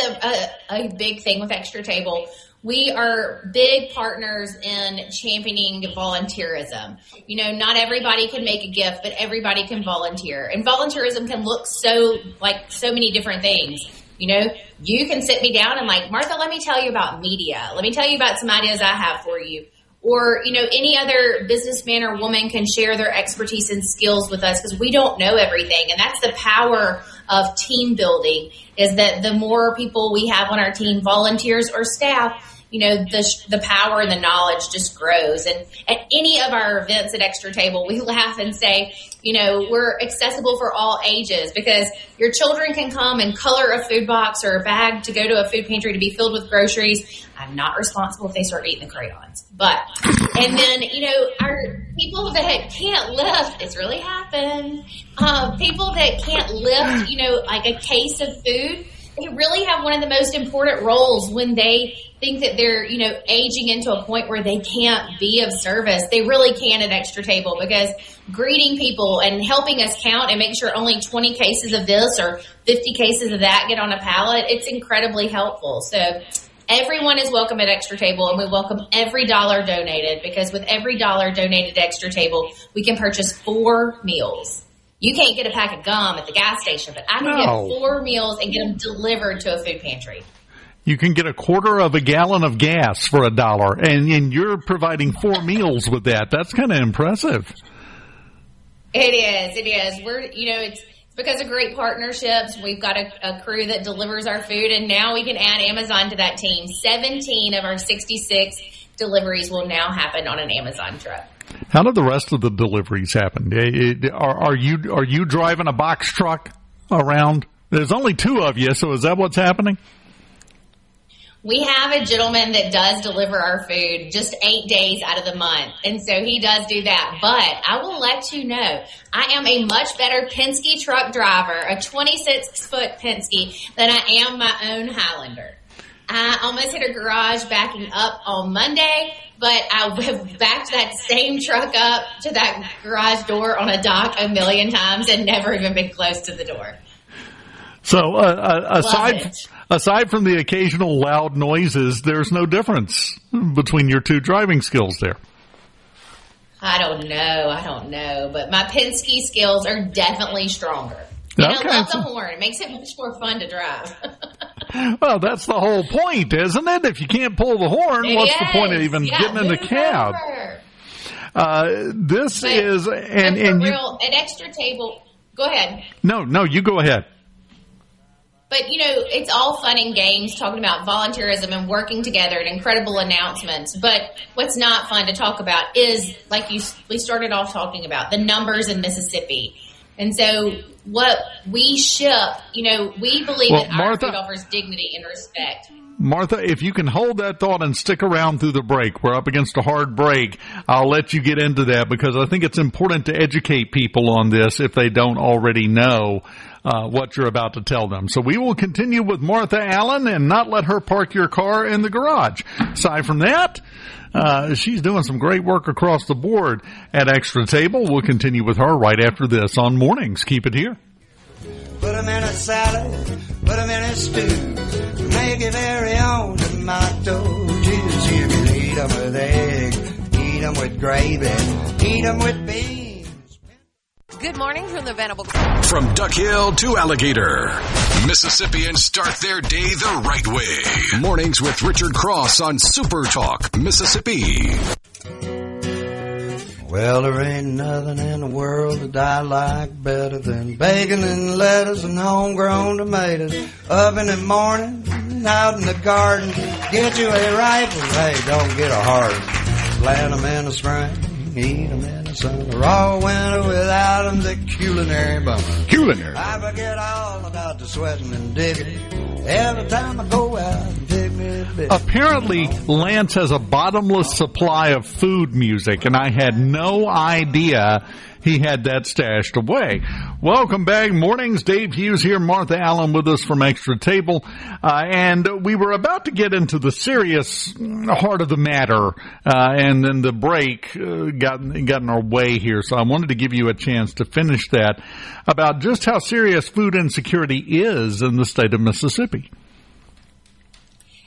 L: a big thing with Extra Table. We are big partners in championing volunteerism. Not everybody can make a gift, but everybody can volunteer. And volunteerism can look so many different things. You can sit me down and Martha, let me tell you about media. Let me tell you about some ideas I have for you. Or, any other businessman or woman can share their expertise and skills with us because we don't know everything. And that's the power of team building, is that the more people we have on our team, volunteers or staff, the power and the knowledge just grows. And at any of our events at Extra Table, we laugh and say, we're accessible for all ages because your children can come and color a food box or a bag to go to a food pantry to be filled with groceries. I'm not responsible if they start eating the crayons. And then, our people that can't lift, it's really happened. People that can't lift, like a case of food, they really have one of the most important roles when they think that they're, aging into a point where they can't be of service. They really can at Extra Table because greeting people and helping us count and make sure only 20 cases of this or 50 cases of that get on a pallet, it's incredibly helpful. So everyone is welcome at Extra Table, and we welcome every dollar donated because with every dollar donated at Extra Table, we can purchase 4 meals. You can't get a pack of gum at the gas station, but I can get 4 meals and get them delivered to a food pantry.
B: You can get a quarter of a gallon of gas for $1, and you're providing 4 meals with that. That's kind of impressive.
L: It is. We're, it's because of great partnerships. We've got a crew that delivers our food, and now we can add Amazon to that team. 17 of our 66 deliveries will now happen on an Amazon truck.
B: How do the rest of the deliveries happen? Are you driving a box truck around? There's only 2 of you, so is that what's happening?
L: We have a gentleman that does deliver our food just 8 days out of the month, and so he does do that. But I will let you know, I am a much better Penske truck driver, a 26-foot Penske, than I am my own Highlander. I almost hit a garage backing up on Monday, but I have backed that same truck up to that garage door on a dock a million times and never even been close to the door.
B: So aside from the occasional loud noises, there's no difference between your 2 driving skills there. I
L: don't know. But my Penske skills are definitely stronger. And okay. I love the horn. It makes it much more fun to drive.
B: Well, that's the whole point, isn't it? If you can't pull the horn, what's the point of even getting in the cab?
L: At Extra Table, go ahead.
B: No, you go ahead.
L: But, it's all fun and games talking about volunteerism and working together and incredible announcements. But what's not fun to talk about is, we started off talking about, the numbers in Mississippi. And so what we ship, we believe that our food offers dignity and respect.
B: Martha, if you can hold that thought and stick around through the break, we're up against a hard break. I'll let you get into that because I think it's important to educate people on this if they don't already know what you're about to tell them. So we will continue with Martha Allen and not let her park your car in the garage. Aside from that, she's doing some great work across the board at Extra Table. We'll continue with her right after this on Mornings. Keep it here.
G: Put them in a salad, put them in a stew, make your very own tomato juice. You can eat them with egg, eat them with gravy, eat them with beans.
E: Good morning from the Venable.
A: From Duck Hill to Alligator, Mississippians start their day the right way. Mornings with Richard Cross on SuperTalk, Mississippi.
G: Well, there ain't nothing in the world that I like better than bacon and lettuce and homegrown tomatoes. Up in the morning, out in the garden, get you a rifle. Hey, don't get a heart. Plant them in the spring, eat them in the summer. All winter without them, the culinary bummer.
C: Culinary.
G: I forget all about the sweating and digging. Every time I go out and pick me
B: Apparently, Lance has a bottomless supply of food music, and I had no idea he had that stashed away. Welcome back. Mornings. Dave Hughes here. Martha Allen with us from Extra Table. And we were about to get into the serious heart of the matter, and then the break got in our way here. So I wanted to give you a chance to finish that about just how serious food insecurity is in the state of Mississippi.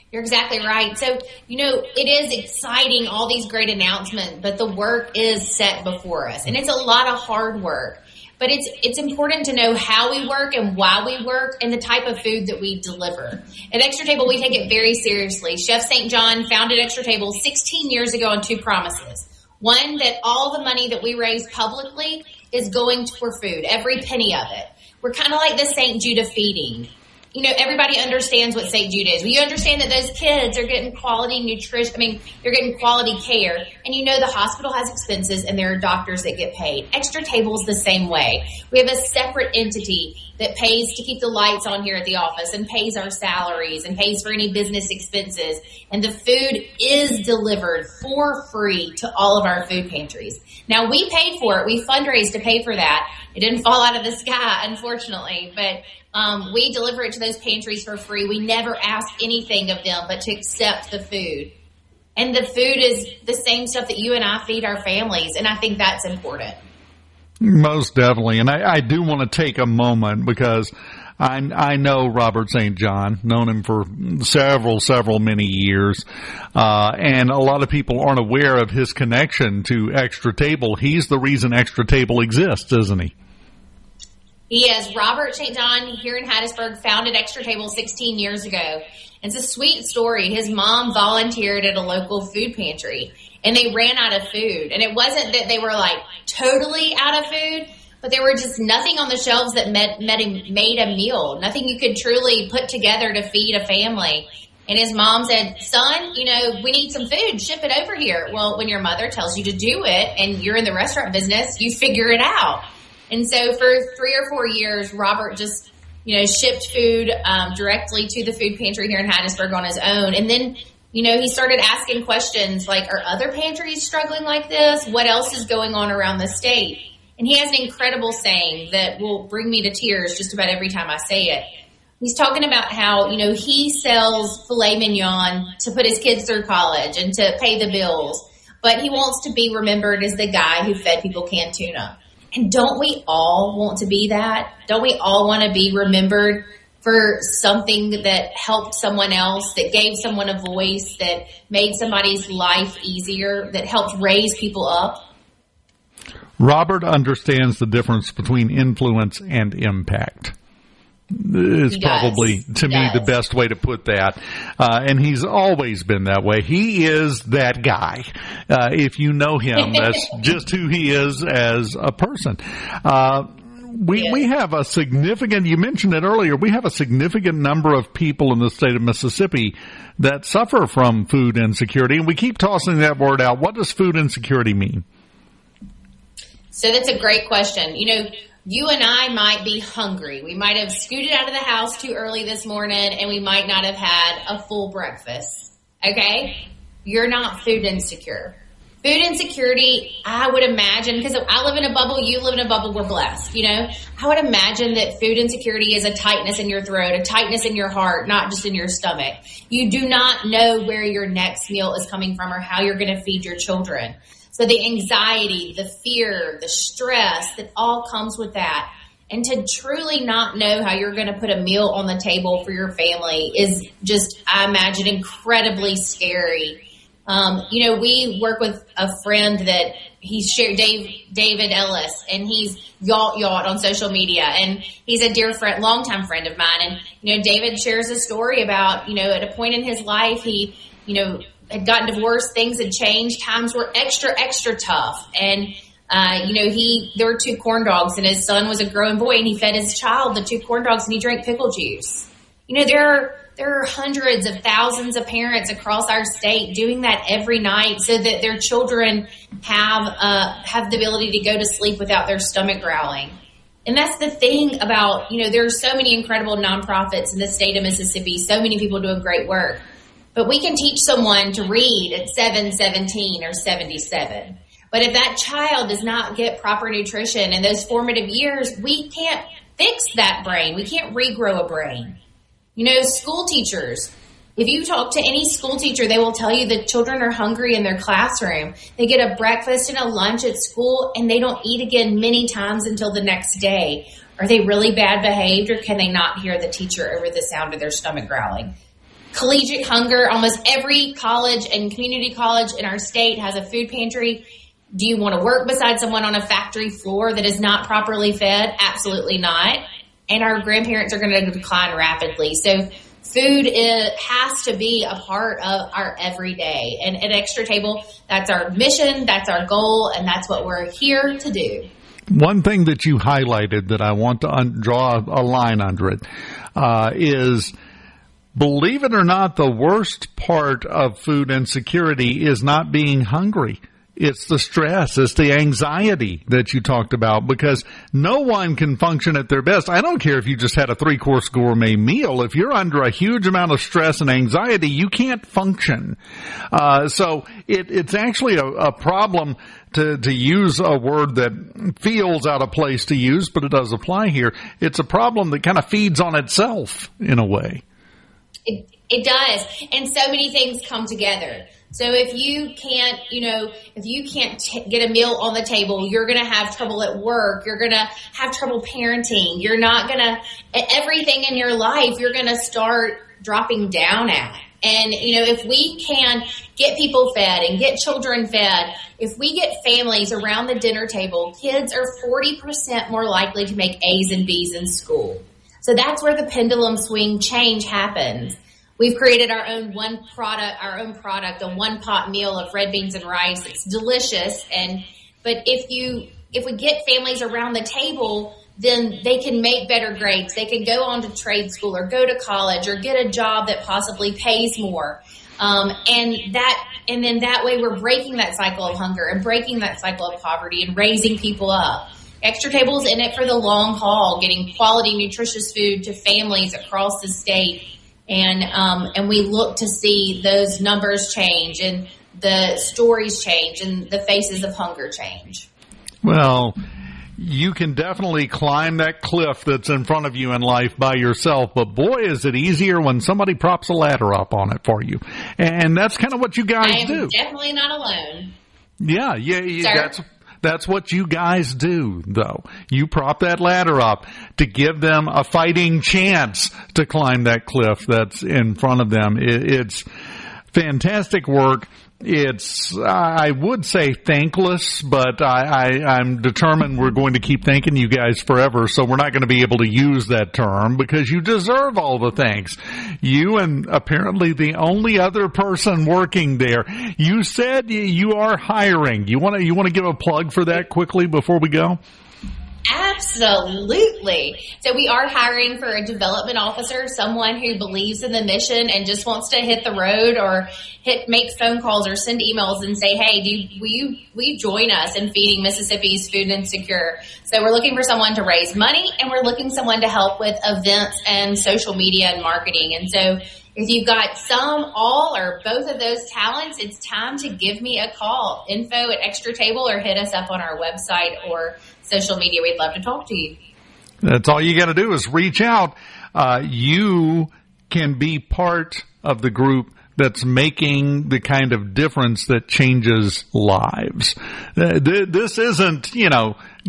L: You're exactly right. So, it is exciting, all these great announcements, but the work is set before us. And it's a lot of hard work. But it's important to know how we work and why we work and the type of food that we deliver. At Extra Table, we take it very seriously. Chef St. John founded Extra Table 16 years ago on two promises. One, that all the money that we raise publicly is going for food, every penny of it. We're kind of like the St. Jude feeding. Everybody understands what St. Jude is. You understand that those kids are getting quality nutrition. They're getting quality care. And the hospital has expenses and there are doctors that get paid. Extra Table's the same way. We have a separate entity that pays to keep the lights on here at the office and pays our salaries and pays for any business expenses. And the food is delivered for free to all of our food pantries. Now, we paid for it. We fundraised to pay for that. It didn't fall out of the sky, unfortunately, but we deliver it to those pantries for free. We never ask anything of them but to accept the food. And the food is the same stuff that you and I feed our families, and I think that's important.
B: Most definitely. And I do want to take a moment because I know Robert St. John, known him for many years, and a lot of people aren't aware of his connection to Extra Table. He's the reason Extra Table exists, isn't he?
L: He is. Robert St. John here in Hattiesburg founded Extra Table 16 years ago. It's a sweet story. His mom volunteered at a local food pantry, and they ran out of food. And it wasn't that they were totally out of food, but there were just nothing on the shelves that made a meal, nothing you could truly put together to feed a family. And his mom said, son, we need some food. Ship it over here. Well, when your mother tells you to do it and you're in the restaurant business, you figure it out. And so for 3 or 4 years, Robert just, shipped food directly to the food pantry here in Hattiesburg on his own. And then, he started asking questions like, are other pantries struggling like this? What else is going on around the state? And he has an incredible saying that will bring me to tears just about every time I say it. He's talking about how, he sells filet mignon to put his kids through college and to pay the bills, but he wants to be remembered as the guy who fed people canned tuna. And don't we all want to be that? Don't we all want to be remembered for something that helped someone else, that gave someone a voice, that made somebody's life easier, that helped raise people up?
B: Robert understands the difference between influence and impact. Is probably, to me, the best way to put that. And he's always been that way. He is that guy. If you know him, that's just who he is as a person. We have a significant, you mentioned it earlier, we have a significant number of people in the state of Mississippi that suffer from food insecurity. And we keep tossing that word out. What does food insecurity mean?
L: So that's a great question. You and I might be hungry. We might have scooted out of the house too early this morning, and we might not have had a full breakfast. Okay? You're not food insecure. Food insecurity, I would imagine, because I live in a bubble, you live in a bubble, we're blessed, I would imagine that food insecurity is a tightness in your throat, a tightness in your heart, not just in your stomach. You do not know where your next meal is coming from or how you're going to feed your children. So the anxiety, the fear, the stress that all comes with that. And to truly not know how you're going to put a meal on the table for your family is just, I imagine, incredibly scary. We work with a friend that he's shared, David Ellis, and he's Yacht on social media. And he's a dear friend, longtime friend of mine. And, David shares a story about, at a point in his life, he, had gotten divorced, things had changed, times were extra tough. And, there were 2 corn dogs and his son was a growing boy and he fed his child the 2 corn dogs and he drank pickle juice. There are hundreds of thousands of parents across our state doing that every night so that their children have the ability to go to sleep without their stomach growling. And that's the thing about, there are so many incredible nonprofits in the state of Mississippi, so many people doing great work. But we can teach someone to read at 7, 17, or 77. But if that child does not get proper nutrition in those formative years, we can't fix that brain. We can't regrow a brain. You know, school teachers, if you talk to any school teacher, they will tell you that children are hungry in their classroom. They get a breakfast and a lunch at school, and they don't eat again many times until the next day. Are they really bad behaved, or can they not hear the teacher over the sound of their stomach growling? Collegiate hunger, almost every college and community college in our state has a food pantry. Do you want to work beside someone on a factory floor that is not properly fed? Absolutely not. And our grandparents are going to decline rapidly. So food has to be a part of our everyday. And at Extra Table, that's our mission, that's our goal, and that's what we're here to do.
B: One thing that you highlighted that I want to draw a line under it is, believe it or not, the worst part of food insecurity is not being hungry. It's the stress, it's the anxiety that you talked about, because no one can function at their best. I don't care if you just had a 3-course gourmet meal. If you're under a huge amount of stress and anxiety, you can't function. So it's actually a problem, to use a word that feels out of place to use, but it does apply here. It's a problem that kind of feeds on itself in a way.
L: It does. And so many things come together. So if you can't, get a meal on the table, you're going to have trouble at work. You're going to have trouble parenting. You're not going to, everything in your life, you're going to start dropping down at. And, if we can get people fed and get children fed, if we get families around the dinner table, kids are 40% more likely to make A's and B's in school. So that's where the pendulum swing change happens. We've created our own product, a one-pot meal of red beans and rice. It's delicious. But if we get families around the table, then they can make better grades. They can go on to trade school or go to college or get a job that possibly pays more. And then that way we're breaking that cycle of hunger and breaking that cycle of poverty and raising people up. Extra Table's in it for the long haul, getting quality, nutritious food to families across the state. And we look to see those numbers change and the stories change and the faces of hunger change.
B: Well, you can definitely climb that cliff that's in front of you in life by yourself, but boy, is it easier when somebody props a ladder up on it for you. And that's kind of what you guys do.
L: I am definitely not alone.
B: Yeah, that's what you guys do, though. You prop that ladder up to give them a fighting chance to climb that cliff that's in front of them. It's fantastic work. It's, I would say, thankless, but I'm determined we're going to keep thanking you guys forever, so we're not going to be able to use that term because you deserve all the thanks. You and apparently the only other person working there. You said you are hiring. You want to give a plug for that quickly before we go?
L: Absolutely. So we are hiring for a development officer, someone who believes in the mission and just wants to hit the road or make phone calls or send emails and say, hey, will you join us in feeding Mississippi's food insecure? So we're looking for someone to raise money, and we're looking for someone to help with events and social media and marketing. And so if you've got some, all, or both of those talents, it's time to give me a call. info@Extra-Table, or hit us up on our website or social media. We'd love to talk to you.
B: That's all you got to do is reach out. You can be part of the group that's making the kind of difference that changes lives. This isn't,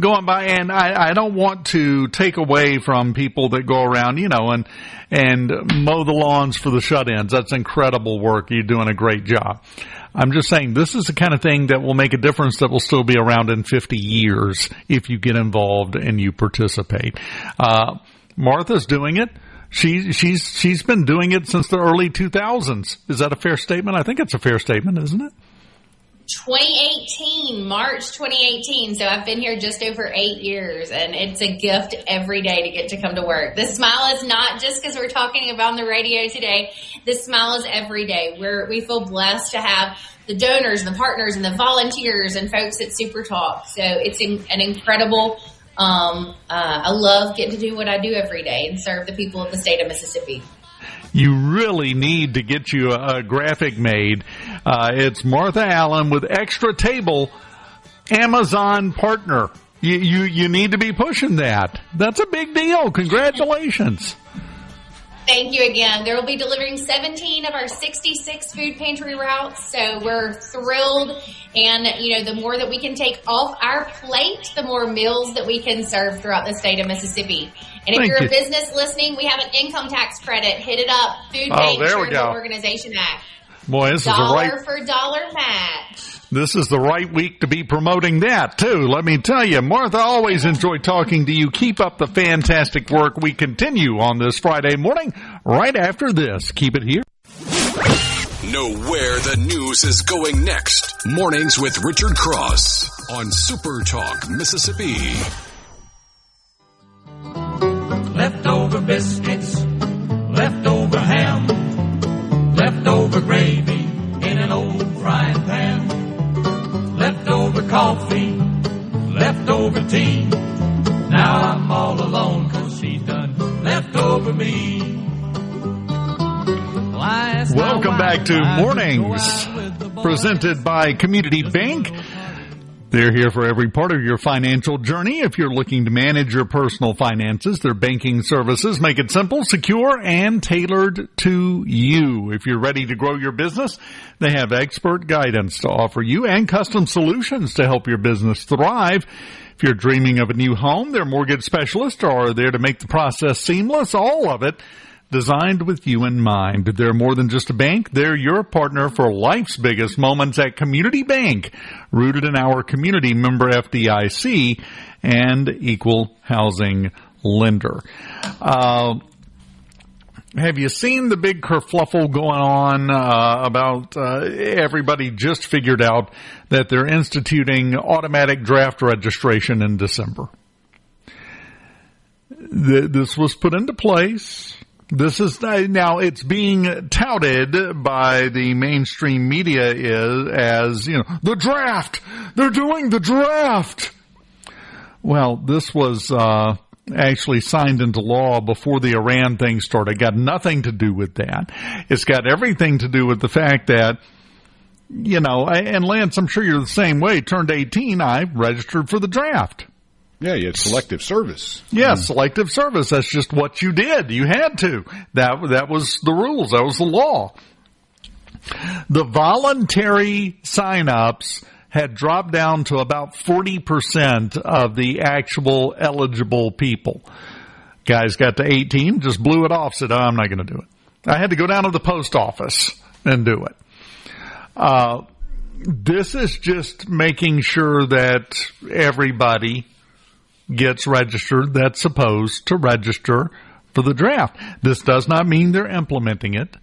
B: going by, and I don't want to take away from people that go around, and mow the lawns for the shut-ins. That's incredible work. You're doing a great job. I'm just saying this is the kind of thing that will make a difference that will still be around in 50 years if you get involved and you participate. Martha's doing it. She's been doing it since the early 2000s. Is that a fair statement? I think it's a fair statement, isn't it?
L: 2018, March 2018. So I've been here just over 8 years, and it's a gift every day to get to come to work. The smile is not just because we're talking about on the radio today. The smile is every day. We feel blessed to have the donors and the partners and the volunteers and folks at SuperTalk. So it's an incredible. I love getting to do what I do every day and serve the people of the state of Mississippi.
B: you really need to get you a graphic made. It's Martha Allen with Extra Table, Amazon partner. You need to be pushing that. That's a big deal. Congratulations.
L: Thank you again. There will be delivering 17 of our 66 food pantry routes, so we're thrilled. And, the more that we can take off our plate, the more meals that we can serve throughout the state of Mississippi. And if you're a business listening, we have an income tax credit. Hit it up. Food Bank Charitable Organization Act.
B: Boy, this
L: dollar
B: is
L: for dollar match.
B: This is the right week to be promoting that, too. Let me tell you, Martha, always enjoy talking to you. Keep up the fantastic work. We continue on this Friday morning right after this. Keep it here.
A: Know where the news is going next. Mornings with Richard Cross on SuperTalk, Mississippi.
K: Leftover biscuits, leftover ham, leftover gravy in an old frying pan, leftover coffee, leftover tea. Now I'm all alone 'cause she's done leftover me.
B: Welcome back to Mornings, presented by Community Bank. They're here for every part of your financial journey. If you're looking to manage your personal finances, their banking services make it simple, secure, and tailored to you. If you're ready to grow your business, they have expert guidance to offer you and custom solutions to help your business thrive. If you're dreaming of a new home, their mortgage specialists are there to make the process seamless, all of it designed with you in mind. They're more than just a bank. They're your partner for life's biggest moments at Community Bank, rooted in our community, member FDIC, and equal housing lender. Have you seen the big kerfluffle going on about everybody just figured out that they're instituting automatic draft registration in December? This was put into place. This is now it's being touted by the mainstream media as the draft. They're doing the draft. Well, this was actually signed into law before the Iran thing started. Got nothing to do with that. It's got everything to do with the fact that and Lance, I'm sure you're the same way. Turned 18, I registered for the draft.
C: Yeah, you had selective service.
B: Yeah, selective service. That's just what you did. You had to. That was the rules. That was the law. The voluntary sign-ups had dropped down to about 40% of the actual eligible people. Guys got to 18, just blew it off, said, I'm not going to do it. I had to go down to the post office and do it. This is just making sure that everybody gets registered that's supposed to register for the draft. This does not mean they're implementing it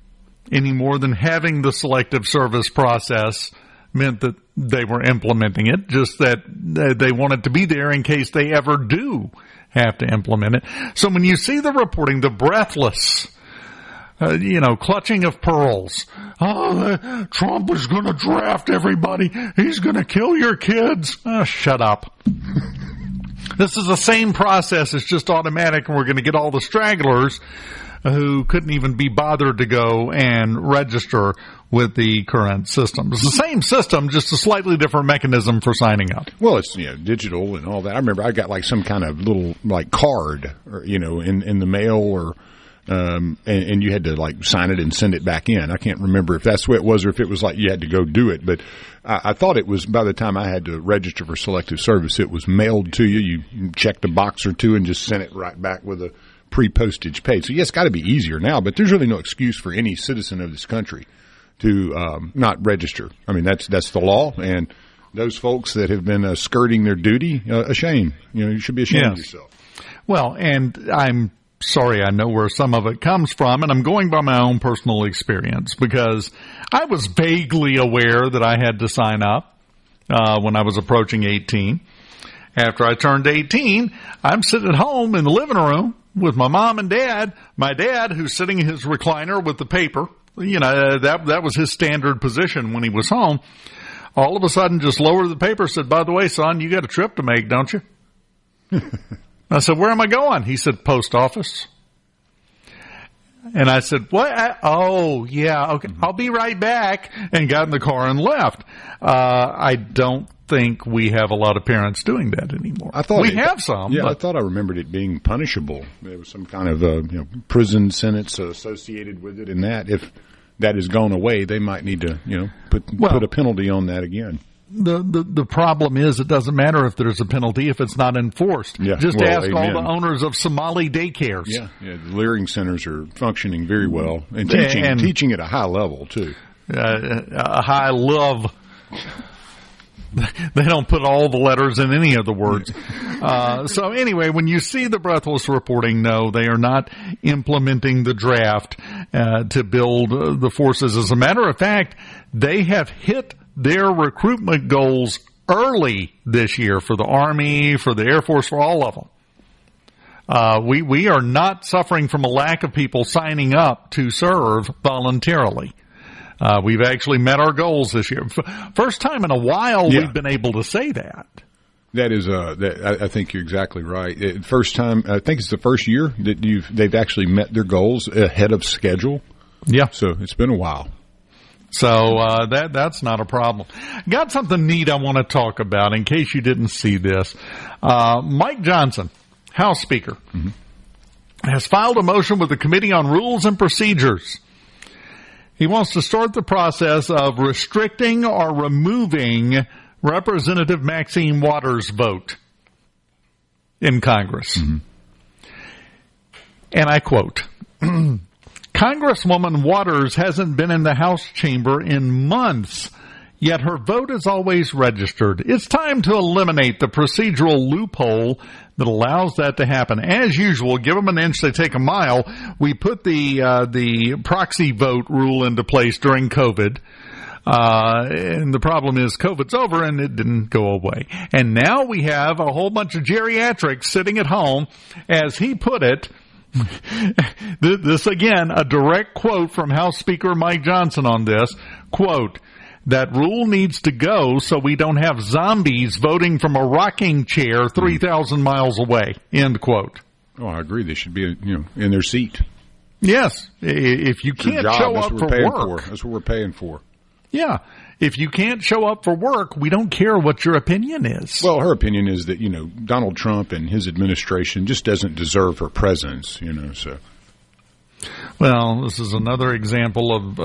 B: any more than having the selective service process meant that they were implementing it, just that they want it to be there in case they ever do have to implement it. So when you see the reporting, the breathless, clutching of pearls. Oh, Trump is going to draft everybody. He's going to kill your kids. Oh, shut up. This is the same process. It's just automatic, and we're going to get all the stragglers who couldn't even be bothered to go and register with the current system. It's the same system, just a slightly different mechanism for signing up.
C: Well, it's digital and all that. I remember I got some kind of little card, or in the mail, or and you had to sign it and send it back in. I can't remember if that's what it was or if it was you had to go do it. But I thought it was by the time I had to register for selective service, it was mailed to you. You checked a box or two and just sent it right back with a pre-postage paid. So, it's got to be easier now, but there's really no excuse for any citizen of this country to not register. I mean, that's the law, and those folks that have been skirting their duty, a shame. You should be ashamed of yourself.
B: Well, and I'm sorry, I know where some of it comes from, and I'm going by my own personal experience because I was vaguely aware that I had to sign up when I was approaching 18. After I turned 18, I'm sitting at home in the living room with my mom and dad. My dad, who's sitting in his recliner with the paper, that was his standard position when he was home. All of a sudden, just lowered the paper, said, "By the way, son, you got a trip to make, don't you?" I said, "Where am I going?" He said, "Post office." And I said, what? Oh, yeah, okay, I'll be right back, and got in the car and left. I don't think we have a lot of parents doing that anymore. I thought we have some.
C: Yeah,
B: but
C: I thought I remembered it being punishable. There was some kind of prison sentence associated with it, and that if that has gone away, they might need to put a penalty on that again.
B: The problem is it doesn't matter if there's a penalty if it's not enforced.
C: Yeah,
B: Just ask all the owners of Somali daycares.
C: Yeah, the Leering centers are functioning very well and teaching at a high level too.
B: A high love. They don't put all the letters in any of the words. So anyway, when you see the breathless reporting, no, they are not implementing the draft to build the forces. As a matter of fact, they have hit their recruitment goals early this year for the Army, for the Air Force, for all of them. We are not suffering from a lack of people signing up to serve voluntarily. We've actually met our goals this year. First time in a while we've been able to say that.
C: That is, I think you're exactly right. First time, I think it's the first year that they've actually met their goals ahead of schedule.
B: Yeah.
C: So it's been a while.
B: So that's not a problem. Got something neat I want to talk about in case you didn't see this. Mike Johnson, House Speaker, has filed a motion with the Committee on Rules and Procedures. He wants to start the process of restricting or removing Representative Maxine Waters' vote in Congress. And I quote, Congresswoman Waters hasn't been in the House chamber in months, yet her vote is always registered. It's time to eliminate the procedural loophole that allows that to happen. As usual, give them an inch, they take a mile. We put the proxy vote rule into place during COVID. And the problem is COVID's over and it didn't go away. And now we have a whole bunch of geriatrics sitting at home, as he put it. This again, a direct quote from House Speaker Mike Johnson on this. Quote, that rule needs to go so we don't have zombies voting from a rocking chair 3,000 miles away. End quote.
C: Oh, I agree. They should be, in their seat.
B: Yes. If you can't show up for work.
C: That's what we're paying for.
B: Yeah. If you can't show up for work, we don't care what your opinion is.
C: Well, her opinion is that, Donald Trump and his administration just doesn't deserve her presence, so.
B: Well, this is another example of,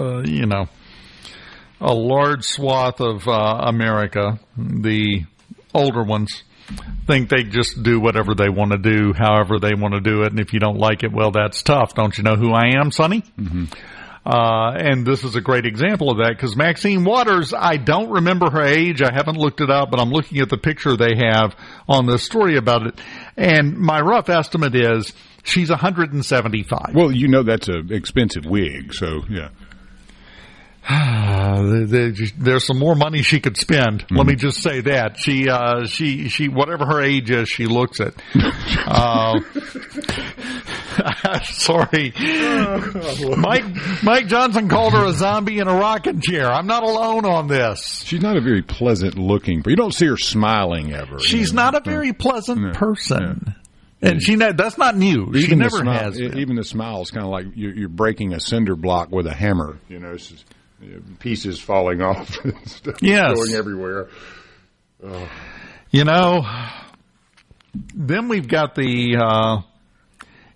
B: a large swath of America, the older ones, think they just do whatever they want to do, however they want to do it. And if you don't like it, well, that's tough. Don't you know who I am, Sonny? And this is a great example of that because Maxine Waters, I don't remember her age. I haven't looked it up, but I'm looking at the picture they have on this story about it. And my rough estimate is she's 175.
C: Well, that's an expensive wig, so yeah.
B: There's some more money she could spend. Let me just say that she whatever her age is, she looks it. Sorry, Mike Johnson called her a zombie in a rocking chair. I'm not alone on this.
C: She's not a very pleasant looking, but you don't see her smiling ever.
B: She's not a very pleasant person. And that's not new. She never has been.
C: Even the smile is kind of like you're breaking a cinder block with a hammer. It's just, pieces falling off and stuff going everywhere. Oh.
B: Then we've got the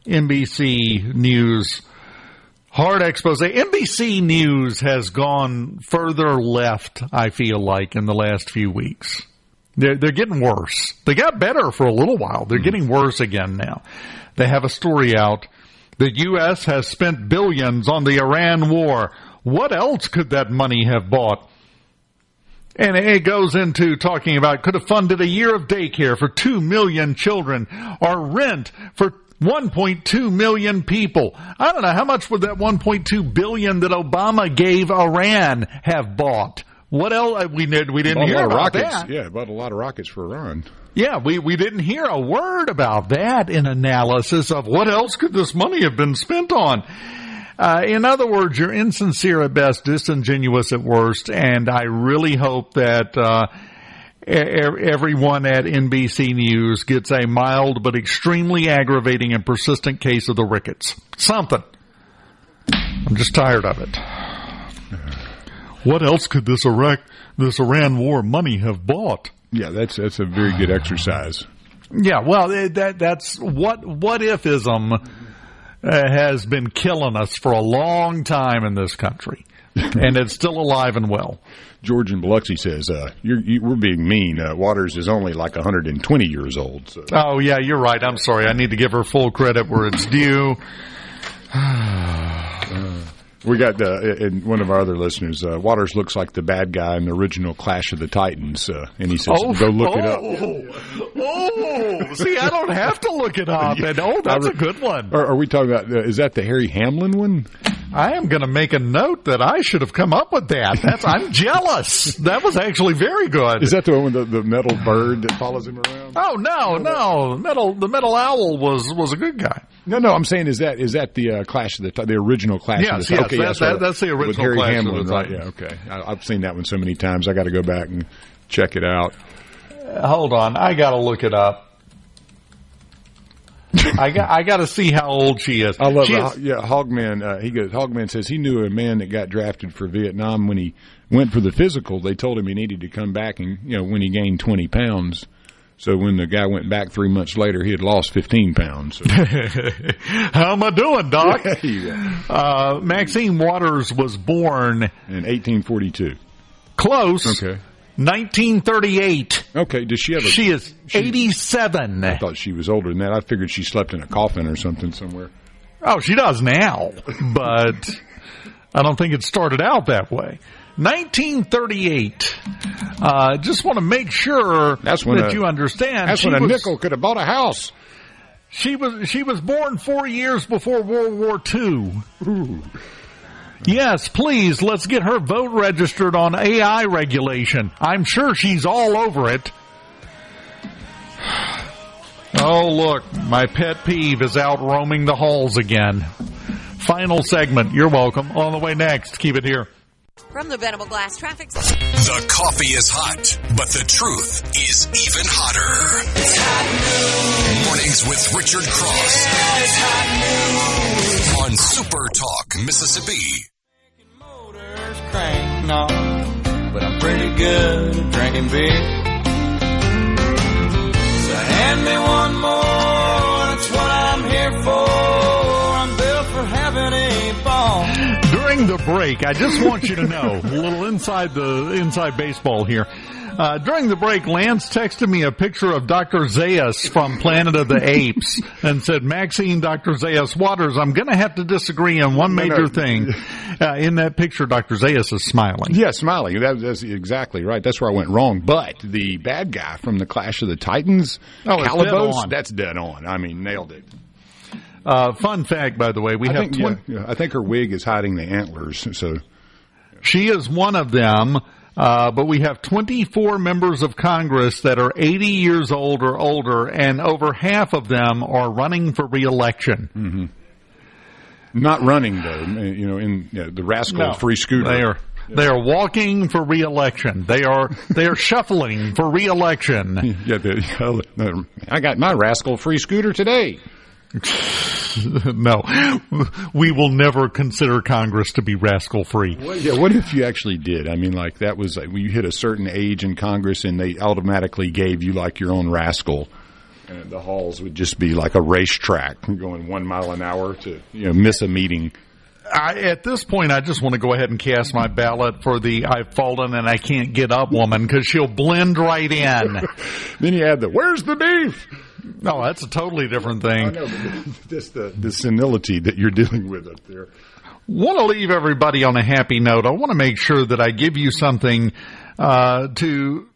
B: NBC News hard expose. NBC News has gone further left, I feel like, in the last few weeks. They're getting worse. They got better for a little while. They're getting worse again now. They have a story out. The U.S. has spent billions on the Iran war. What else could that money have bought? And it goes into talking about could have funded a year of daycare for 2 million children or rent for 1.2 million people. I don't know, how much would that 1.2 billion that Obama gave Iran have bought? What else? We didn't hear about that.
C: Yeah, bought a lot of rockets for Iran.
B: Yeah, we didn't hear a word about that in analysis of what else could this money have been spent on. In other words, you're insincere at best, disingenuous at worst, and I really hope that everyone at NBC News gets a mild but extremely aggravating and persistent case of the rickets. Something. I'm just tired of it. What else could this Iran war money have bought?
C: Yeah, that's a very good exercise.
B: Yeah, well, that's what ifism has been killing us for a long time in this country, and it's still alive and well.
C: George in Biloxi says, we're being mean. Waters is only like 120 years old. So.
B: Oh, yeah, you're right. I'm sorry. I need to give her full credit where it's due.
C: We got in one of our other listeners, Waters looks like the bad guy in the original Clash of the Titans, and he says, go look it up.
B: See, I don't have to look it up. And, that's a good one.
C: Are we talking about, is that the Harry Hamlin one?
B: I am going to make a note that I should have come up with that. I'm jealous. That was actually very good.
C: Is that the one with the metal bird that follows him around?
B: Oh, no. The metal owl was a good guy.
C: No, I'm saying is that the Clash of the original Clash of the
B: Yes,
C: okay,
B: that's the original
C: with Harry
B: Clash
C: Hamlin,
B: of the
C: right? Yeah, okay. I've seen that one so many times. I got to go back and check it out.
B: Hold on, I got to look it up. I got to see how old she is.
C: I love Hogman. Hogman says he knew a man that got drafted for Vietnam. When he went for the physical, they told him he needed to come back, and when he gained 20 pounds. So when the guy went back 3 months later, he had lost 15 pounds. So.
B: How am I doing, Doc? Maxine Waters was born
C: in 1842.
B: Close.
C: Okay.
B: 1938.
C: Okay. Does she have
B: She is 87.
C: I thought she was older than that. I figured she slept in a coffin or something somewhere.
B: Oh, she does now, but I don't think it started out that way. 1938. Just want to make sure that you understand.
C: That's when a nickel could have bought a house.
B: She was born 4 years before World War II.
C: Ooh.
B: Yes, please, let's get her vote registered on AI regulation. I'm sure she's all over it. Oh, look, my pet peeve is out roaming the halls again. Final segment. You're welcome. On the way next. Keep it here.
E: From the Venable Glass Traffic.
A: The coffee is hot, but the truth is even hotter.
K: It's hot news.
A: Mornings with Richard Cross.
K: It's hot news.
A: On Super Talk, Mississippi.
K: Motors crank, no, but I'm pretty good at drinking beer. So hand me one more, that's what I'm here for. I'm built for having a ball.
B: During the break, I just want you to know, a little inside baseball here. During the break, Lance texted me a picture of Dr. Zayas from Planet of the Apes and said, Maxine, Dr. Zayas Waters, I'm going to have to disagree on one major thing. In that picture, Dr. Zayas is smiling.
C: Yeah, smiling. That's exactly right. That's where I went wrong. But the bad guy from the Clash of the Titans, Calabos, that's dead on. I mean, nailed it.
B: Fun fact, by the way,
C: I think her wig is hiding the antlers. So
B: she is one of them. But we have 24 members of Congress that are 80 years old or older, and over half of them are running for re-election.
C: Mm-hmm. Not running, though. In the rascal free scooter.
B: They are walking for re-election. They are shuffling for re-election.
C: Yeah, I got my rascal free scooter today.
B: No, we will never consider Congress to be rascal free.
C: What if you actually did? I mean, like that was like when you hit a certain age in Congress and they automatically gave you like your own rascal. And the halls would just be like a racetrack going 1 mile an hour to miss a meeting.
B: At this point, I just want to go ahead and cast my ballot for the I've fallen and I can't get up woman because she'll blend right in.
C: Then you add where's the beef?
B: No, that's a totally different thing.
C: I know, but just the senility that you're dealing with up there.
B: Want to leave everybody on a happy note. I want to make sure that I give you something to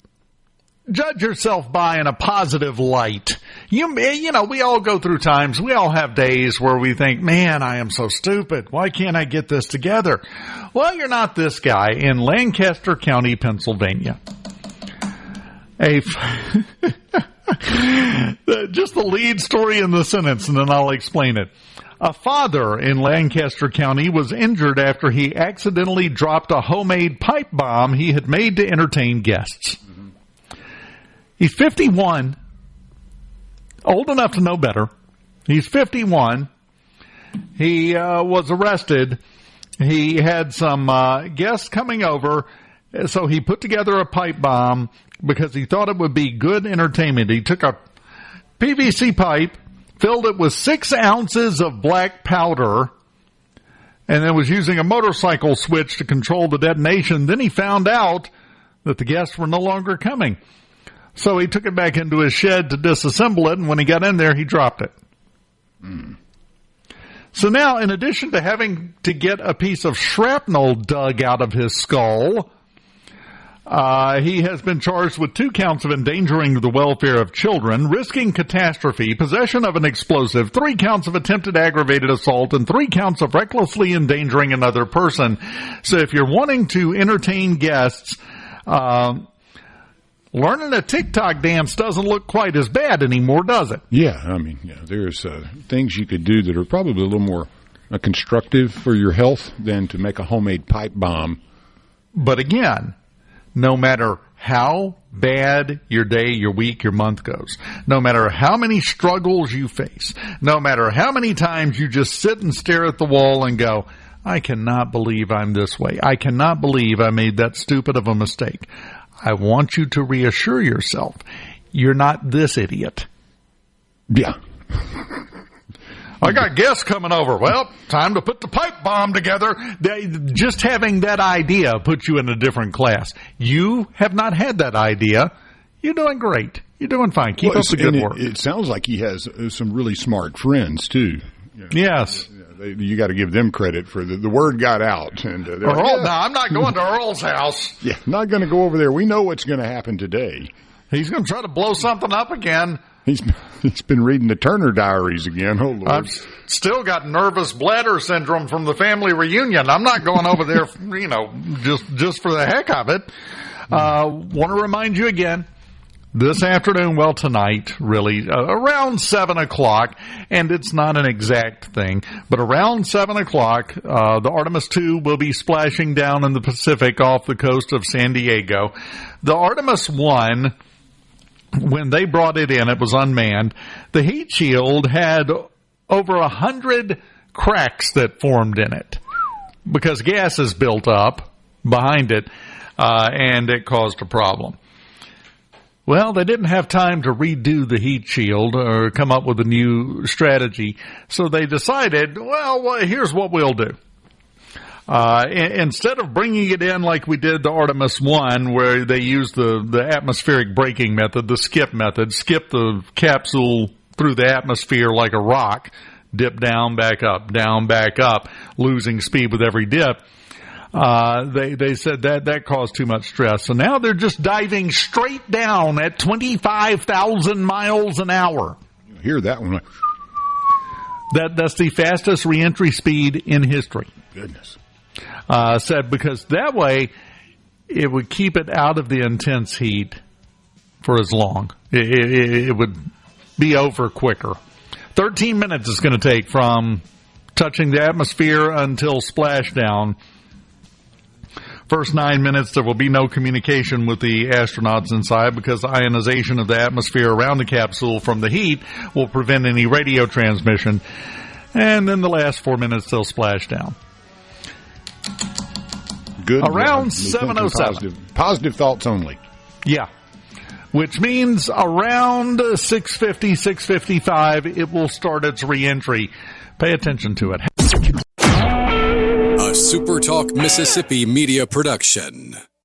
B: judge yourself by in a positive light. We all go through times. We all have days where we think, man, I am so stupid. Why can't I get this together? Well, you're not this guy in Lancaster County, Pennsylvania. Just the lead story in the sentence, and then I'll explain it. A father in Lancaster County was injured after he accidentally dropped a homemade pipe bomb he had made to entertain guests. Mm-hmm. He's 51, old enough to know better. He's 51. He was arrested he had some guests coming over, so he put together a pipe bomb because he thought it would be good entertainment. He took a PVC pipe, filled it with 6 ounces of black powder, and then was using a motorcycle switch to control the detonation. Then he found out that the guests were no longer coming. So he took it back into his shed to disassemble it, and when he got in there, he dropped it. So now, in addition to having to get a piece of shrapnel dug out of his skull, he has been charged with 2 counts of endangering the welfare of children, risking catastrophe, possession of an explosive, 3 counts of attempted aggravated assault, and 3 counts of recklessly endangering another person. So if you're wanting to entertain guests, learning a TikTok dance doesn't look quite as bad anymore, does it?
C: Yeah, I mean, there's things you could do that are probably a little more constructive for your health than to make a homemade pipe bomb.
B: But again, no matter how bad your day, your week, your month goes, no matter how many struggles you face, no matter how many times you just sit and stare at the wall and go, I cannot believe I'm this way. I cannot believe I made that stupid of a mistake. I want you to reassure yourself, you're not this idiot.
C: Yeah.
B: I got guests coming over. Well, time to put the pipe bomb together. Just having that idea puts you in a different class. You have not had that idea. You're doing great. You're doing fine. Keep up the good work.
C: It sounds like he has some really smart friends, too.
B: Yes.
C: You got to give them credit for the word got out. And
B: Earl, no, I'm not going to Earl's house.
C: Yeah, not going to go over there. We know what's going to happen today.
B: He's going to try to blow something up again.
C: He's been reading the Turner Diaries again. Oh, Lord.
B: I've still got nervous bladder syndrome from the family reunion. I'm not going over there, just for the heck of it. Want to remind you again, this afternoon, well, tonight, really, around 7 o'clock, and it's not an exact thing, but around 7 o'clock, the Artemis II will be splashing down in the Pacific off the coast of San Diego. The Artemis I, when they brought it in, it was unmanned. The heat shield had over 100 cracks that formed in it because gas is built up behind it, and it caused a problem. Well, they didn't have time to redo the heat shield or come up with a new strategy, so they decided, well, here's what we'll do. Instead of bringing it in like we did the Artemis I, where they used the atmospheric braking method, the skip method, skip the capsule through the atmosphere like a rock, dip down, back up, losing speed with every dip. They said that caused too much stress. So now they're just diving straight down at 25,000 miles an hour.
C: You hear that one?
B: That's the fastest reentry speed in history.
C: Goodness.
B: Said because that way it would keep it out of the intense heat for as long. It would be over quicker. 13 minutes it's going to take from touching the atmosphere until splashdown. First 9 minutes, there will be no communication with the astronauts inside because ionization of the atmosphere around the capsule from the heat will prevent any radio transmission. And then the last 4 minutes, they'll splash down.
C: Good.
B: Around 7:07.
C: Positive thoughts only.
B: Yeah. Which means around 6:50, 6:55, it will start its reentry. Pay attention to it.
A: A SuperTalk Mississippi media production.